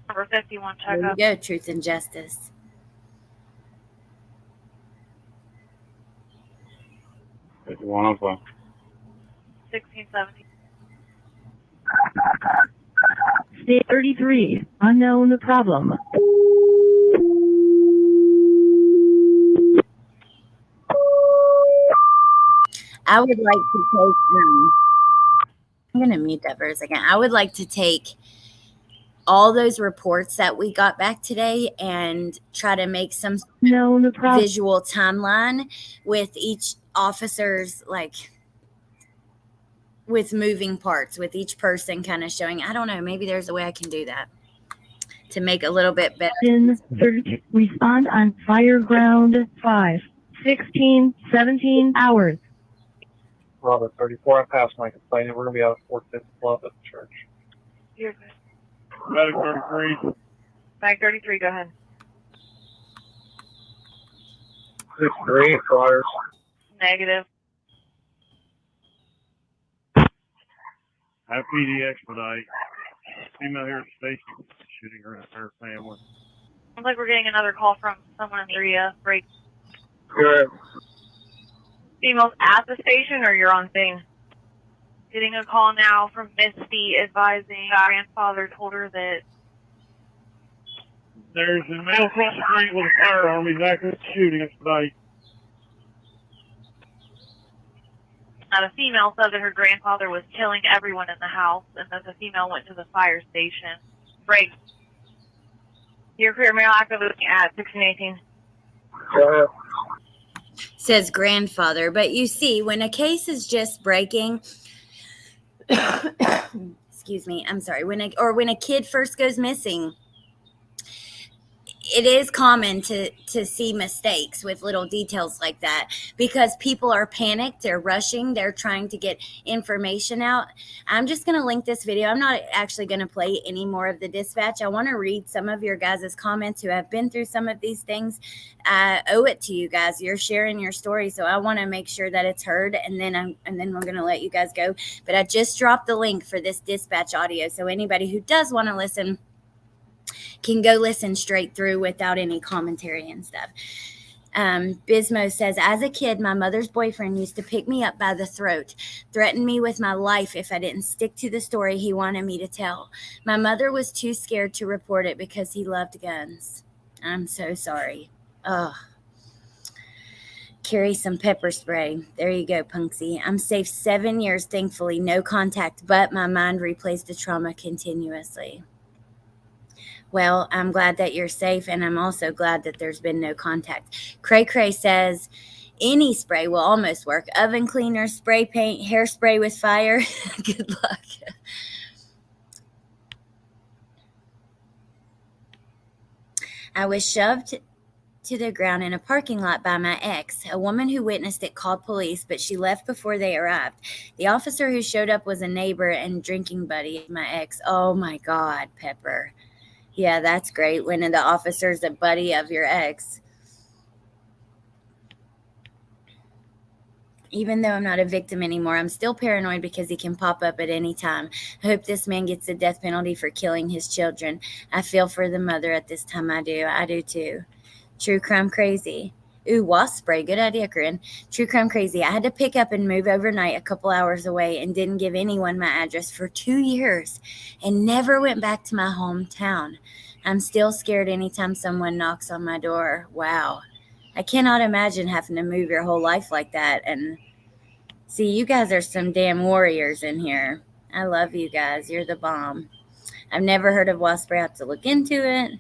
Number 51, check There up. you go, truth and justice. One on phone. 16, 17. State 33, unknown problem. I would like to take, I'm going to mute that for a second. I would like to take all those reports that we got back today and try to make some visual timeline with each officer's, with moving parts, with each person kind of showing. I don't know, maybe there's a way I can do that to make a little bit better. Respond on fire ground 5, 16, 17 hours. Robert 34, I passed my complaint. We're going to be out of 4th Club at the church. You're good. Medic 33. Mag 33, go ahead. 6-3, flyers. Negative. Have PD expedite. Female here at the station shooting her family. Sounds like we're getting another call from someone in the area. Break. Good. Females at the station, or you're on scene? Getting a call now from Misty advising grandfather told her that there's a male across the street with a firearm. He's active shooting expedite. the female said that her grandfather was killing everyone in the house, and that the female went to the fire station. Break. Your career male active looking at 1618. Says grandfather. But you see, when a case is just breaking, excuse me, I'm sorry, when a kid first goes missing, it is common to see mistakes with little details like that because people are panicked, they're rushing, they're trying to get information out. I'm just going to link this video. I'm not actually going to play any more of the dispatch. I want to read some of your guys' comments who have been through some of these things. I owe it to you guys. You're sharing your story, so I want to make sure that it's heard, and then we're going to let you guys go. But I just dropped the link for this dispatch audio, so anybody who does want to listen can go listen straight through without any commentary and stuff. Bismo says, as a kid, my mother's boyfriend used to pick me up by the throat, threaten me with my life if I didn't stick to the story he wanted me to tell. My mother was too scared to report it because he loved guns. I'm so sorry. Ugh. carry some pepper spray. There you go, Punksy. I'm safe 7 years, thankfully. No contact, but my mind replays the trauma continuously. Well, I'm glad that you're safe, and I'm also glad that there's been no contact. Cray Cray says any spray will almost work. Oven cleaner, spray paint, hairspray with fire. Good luck. I was shoved to the ground in a parking lot by my ex. A woman who witnessed it called police, but she left before they arrived. The officer who showed up was a neighbor and drinking buddy of my ex. Oh my God, Pepper. Yeah, that's great when the officer's a buddy of your ex. Even though I'm not a victim anymore, I'm still paranoid because he can pop up at any time. I hope this man gets the death penalty for killing his children. I feel for the mother at this time. I do too. True crime crazy. Ooh, wasp spray. Good idea, Corinne. True crime crazy. I had to pick up and move overnight a couple hours away and didn't give anyone my address for 2 years and never went back to my hometown. I'm still scared anytime someone knocks on my door. Wow. I cannot imagine having to move your whole life like that. And see, you guys are some damn warriors in here. I love you guys. You're the bomb. I've never heard of wasp spray. I have to look into it.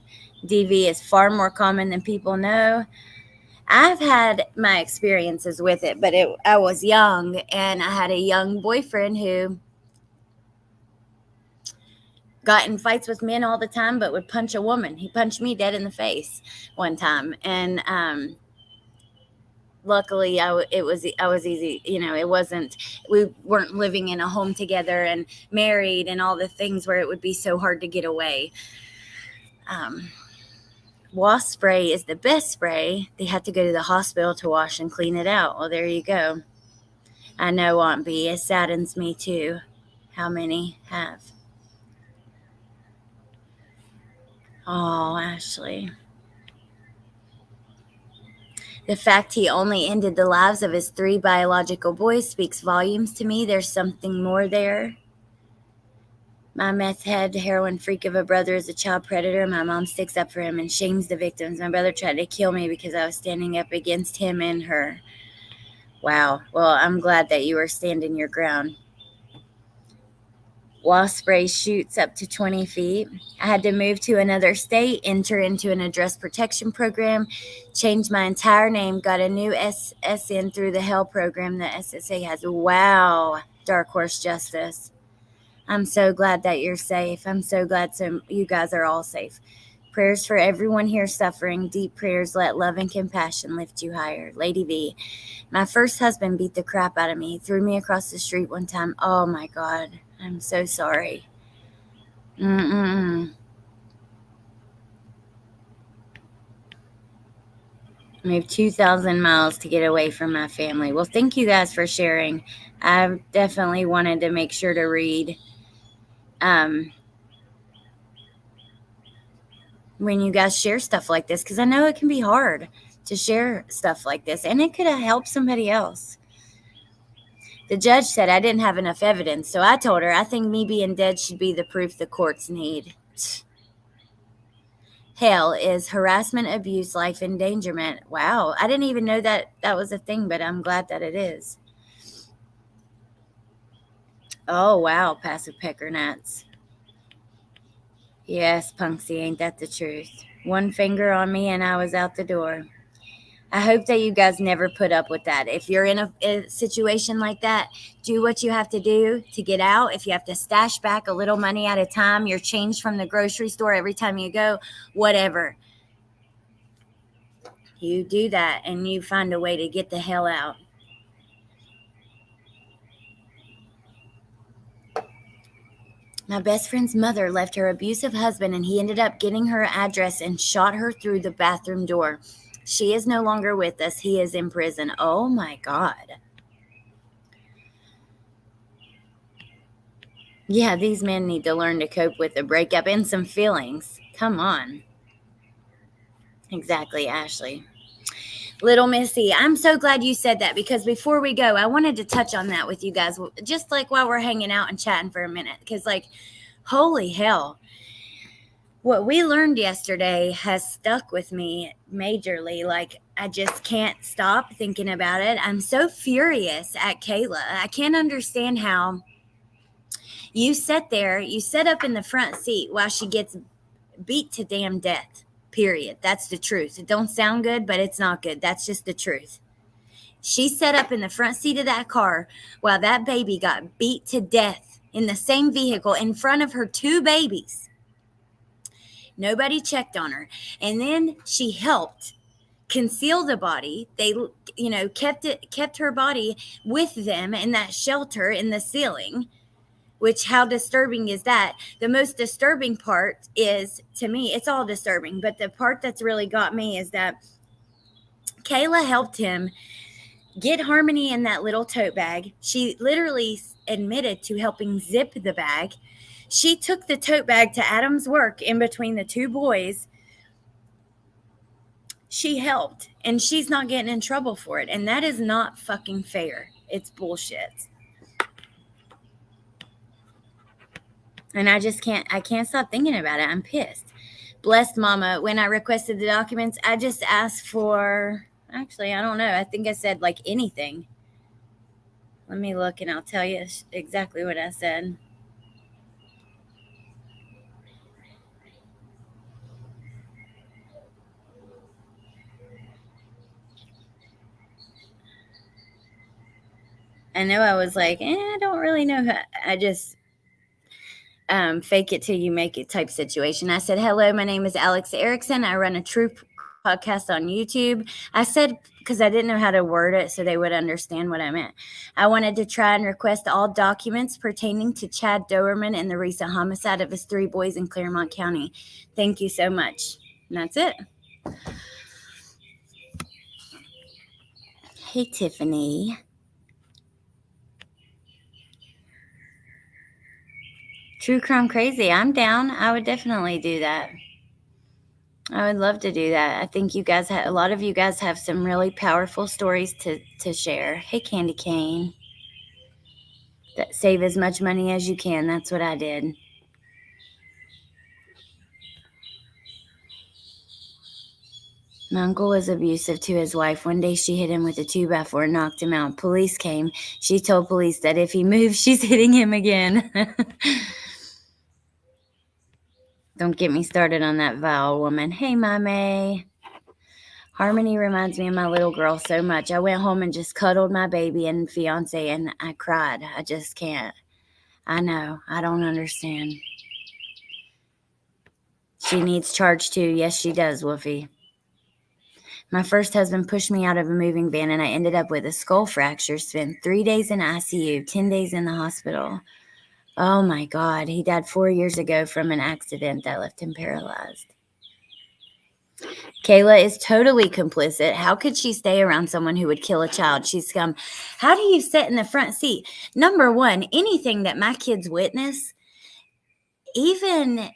DV is far more common than people know. I've had my experiences with it, but I was young, and I had a young boyfriend who got in fights with men all the time, but would punch a woman. He punched me dead in the face one time, and luckily I was easy. You know, we weren't living in a home together and married and all the things where it would be so hard to get away. Wasp spray is the best spray. They had to go to the hospital to wash and clean it out. Well, there you go. I know, Aunt B. It saddens me too. How many have? Oh, Ashley. The fact he only ended the lives of his 3 biological boys speaks volumes to me. There's something more there. My meth head, heroin freak of a brother is a child predator. My mom sticks up for him and shames the victims. My brother tried to kill me because I was standing up against him and her. Wow. Well, I'm glad that you were standing your ground. Wasp spray shoots up to 20 feet. I had to move to another state, enter into an address protection program, change my entire name, got a new SSN through the HELL program the SSA has. Wow. Dark Horse Justice. I'm so glad that you're safe. I'm so glad you guys are all safe. Prayers for everyone here suffering. Deep prayers. Let love and compassion lift you higher. Lady V. My first husband beat the crap out of me. He threw me across the street one time. Oh, my God. I'm so sorry. Moved 2,000 miles to get away from my family. Well, thank you guys for sharing. I definitely wanted to make sure to read when you guys share stuff like this, because I know it can be hard to share stuff like this, and it could have helped somebody else. The judge said I didn't have enough evidence, so I told her I think me being dead should be the proof the courts need. HELL is harassment, abuse, life endangerment. Wow, I didn't even know that was a thing, but I'm glad that it is. Oh, wow, passive pecker gnats. Yes, Punksy, ain't that the truth? One finger on me and I was out the door. I hope that you guys never put up with that. If you're in a situation like that, do what you have to do to get out. If you have to stash back a little money at a time, your change from the grocery store every time you go, whatever. You do that and you find a way to get the hell out. My best friend's mother left her abusive husband, and he ended up getting her address and shot her through the bathroom door. She is no longer with us. He is in prison. Oh, my God. Yeah, these men need to learn to cope with a breakup and some feelings. Come on. Exactly, Ashley. Little Missy, I'm so glad you said that, because before we go, I wanted to touch on that with you guys, just like while we're hanging out and chatting for a minute, because, like, holy hell. What we learned yesterday has stuck with me majorly. Like, I just can't stop thinking about it. I'm so furious at Kayla. I can't understand how you sit up in the front seat while she gets beat to damn death, period. That's the truth. It don't sound good, but it's not good. That's just the truth. She sat up in the front seat of that car while that baby got beat to death in the same vehicle in front of her two babies. Nobody checked on her. And then she helped conceal the body. They, kept her body with them in that shelter in the ceiling, which, how disturbing is that? The most disturbing part is, to me, it's all disturbing, but the part that's really got me is that Kayla helped him get Harmony in that little tote bag. She literally admitted to helping zip the bag. She took the tote bag to Adam's work in between the two boys. She helped, and she's not getting in trouble for it. And that is not fucking fair. It's bullshit. And I can't stop thinking about it. I'm pissed. Blessed Mama, when I requested the documents, I just asked for, actually, I don't know. I think I said like anything. Let me look and I'll tell you exactly what I said. I know I was like, I don't really know. I just fake it till you make it type situation. I said, hello, my name is Alex Erickson. I run a true podcast on YouTube. I said, because I didn't know how to word it so they would understand what I meant. I wanted to try and request all documents pertaining to Chad Doerman and the recent homicide of his 3 boys in Claremont County. Thank you so much. And that's it. Hey, Tiffany. True Crime Crazy. I'm down. I would definitely do that. I would love to do that. I think you guys a lot of you guys have some really powerful stories to share. Hey, Candy Cane. Save as much money as you can. That's what I did. My uncle was abusive to his wife. One day she hit him with a 2x4 and knocked him out. Police came. She told police that if he moved, she's hitting him again. Don't get me started on that vile woman. Hey, my May. Harmony reminds me of my little girl so much. I went home and just cuddled my baby and fiance, and I cried. I just can't. I know. I don't understand. She needs charge too. Yes, she does, Woofy. My first husband pushed me out of a moving van, and I ended up with a skull fracture, spent 3 days in ICU, 10 days in the hospital. Oh, my God. He died 4 years ago from an accident that left him paralyzed. Kayla is totally complicit. How could she stay around someone who would kill a child? She's scum. How do you sit in the front seat? Number one, anything that my kids witness, even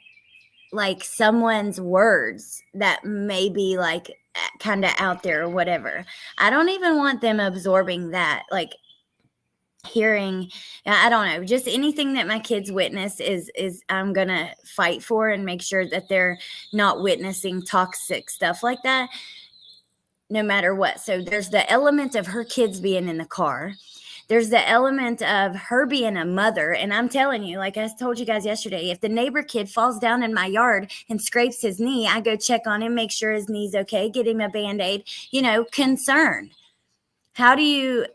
like someone's words that may be like kind of out there or whatever, I don't even want them absorbing that. Like hearing, I don't know, just anything that my kids witness is I'm gonna fight for and make sure that they're not witnessing toxic stuff like that, no matter what. So there's the element of her kids being in the car. There's the element of her being a mother. And I'm telling you, like I told you guys yesterday, if the neighbor kid falls down in my yard and scrapes his knee, I go check on him, make sure his knee's okay, get him a Band-Aid, concern. How do you,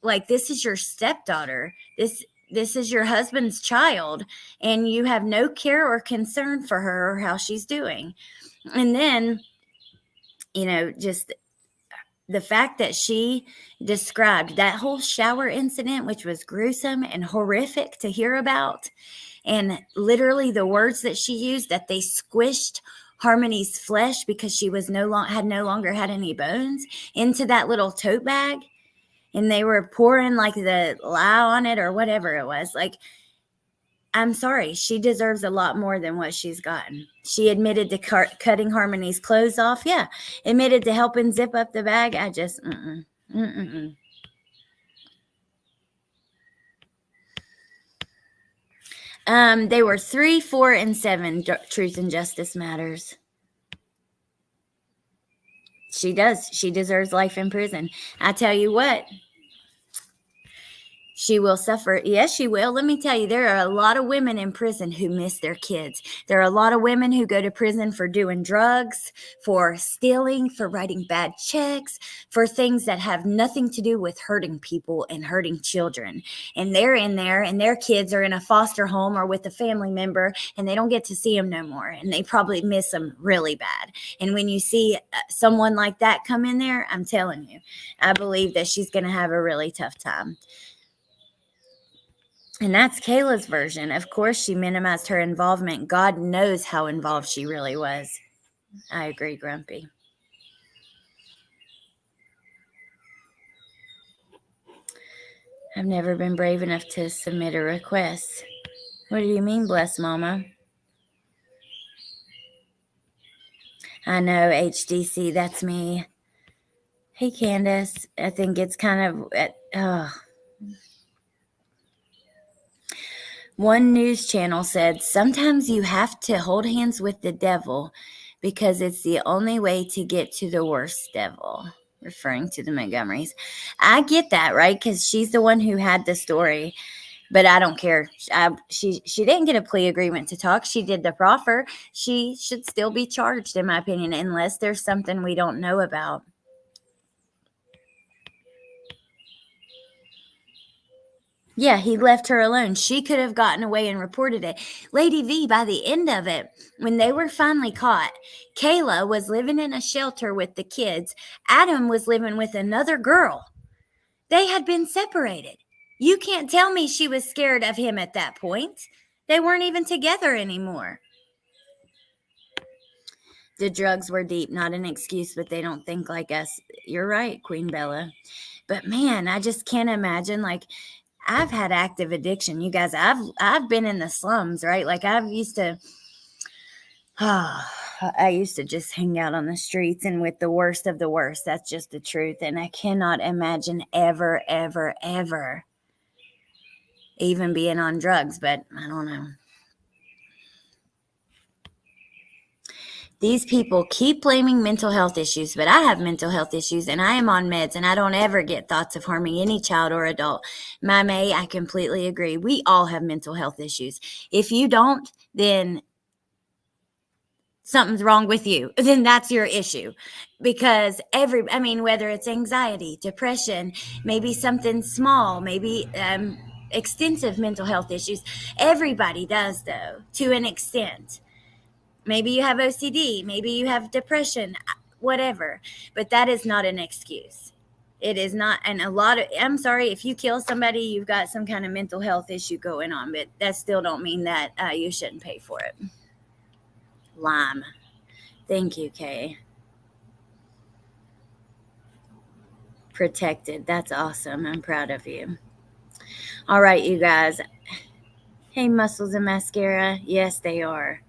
like, this is your stepdaughter. This is your husband's child, and you have no care or concern for her or how she's doing. And then, just the fact that she described that whole shower incident, which was gruesome and horrific to hear about, and literally the words that she used, that they squished Harmony's flesh because she was no longer had any bones into that little tote bag, and they were pouring like the lye on it or whatever it was. Like, I'm sorry, she deserves a lot more than what she's gotten. She admitted to cutting Harmony's clothes off. Yeah. Admitted to helping zip up the bag. I just, They were 3, 4, and 7. Truth and Justice Matters. She does. She deserves life in prison. I tell you what. She will suffer. Yes, she will. Let me tell you, there are a lot of women in prison who miss their kids. There are a lot of women who go to prison for doing drugs, for stealing, for writing bad checks, for things that have nothing to do with hurting people and hurting children. And they're in there, and their kids are in a foster home or with a family member, and they don't get to see them no more. And they probably miss them really bad. And when you see someone like that come in there, I'm telling you, I believe that she's going to have a really tough time. And that's Kayla's version. Of course, she minimized her involvement. God knows how involved she really was. I agree, Grumpy. I've never been brave enough to submit a request. What do you mean, bless mama? I know, HDC, that's me. Hey, Candace. I think it's kind of... One news channel said, sometimes you have to hold hands with the devil because it's the only way to get to the worst devil, referring to the Montgomerys. I get that, right? Because she's the one who had the story, but I don't care. She didn't get a plea agreement to talk. She did the proffer. She should still be charged, in my opinion, unless there's something we don't know about. Yeah, he left her alone. She could have gotten away and reported it. Lady V, by the end of it, when they were finally caught, Kayla was living in a shelter with the kids. Adam was living with another girl. They had been separated. You can't tell me she was scared of him at that point. They weren't even together anymore. The drugs were deep, not an excuse, but they don't think like us. You're right, Queen Bella. But man, I just can't imagine, like, I've had active addiction, you guys. I've been in the slums, right? Like I used to just hang out on the streets and with the worst of the worst. That's just the truth. And I cannot imagine ever, ever, ever even being on drugs, but I don't know. These people keep blaming mental health issues, but I have mental health issues and I am on meds and I don't ever get thoughts of harming any child or adult. My May, I completely agree. We all have mental health issues. If you don't, then something's wrong with you. Then that's your issue. Because whether it's anxiety, depression, maybe something small, maybe extensive mental health issues, everybody does though, to an extent. Maybe you have OCD, maybe you have depression, whatever. But that is not an excuse. It is not. And I'm sorry, if you kill somebody, you've got some kind of mental health issue going on. But that still don't mean that you shouldn't pay for it. Lime. Thank you, Kay. Protected. That's awesome. I'm proud of you. All right, you guys. Hey, Muscles and Mascara. Yes, they are.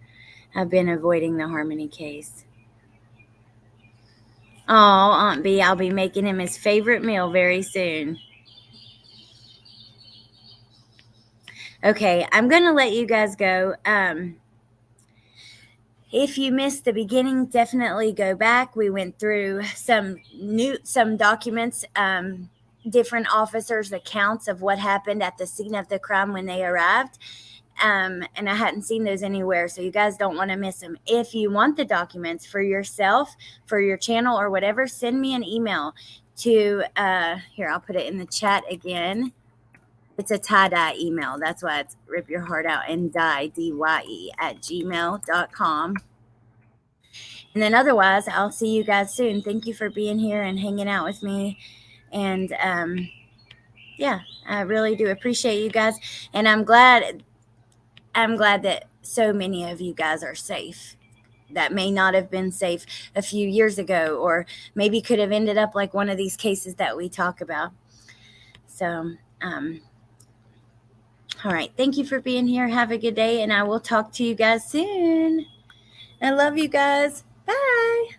I've been avoiding the Harmony case. Oh, Aunt B, I'll be making him his favorite meal very soon. Okay, I'm going to let you guys go. If you missed the beginning, definitely go back. We went through some documents, different officers' accounts of what happened at the scene of the crime when they arrived. And I hadn't seen those anywhere, so you guys don't want to miss them. If you want the documents for yourself, for your channel or whatever, send me an email to, here, I'll put it in the chat again. It's a tie-dye email. That's why it's Rip Your Heart Out and Dye, D-Y-E, @gmail.com. And then otherwise, I'll see you guys soon. Thank you for being here and hanging out with me. And, yeah, I really do appreciate you guys. And I'm glad that so many of you guys are safe. That may not have been safe a few years ago, or maybe could have ended up like one of these cases that we talk about. So, all right. Thank you for being here. Have a good day, and I will talk to you guys soon. I love you guys. Bye.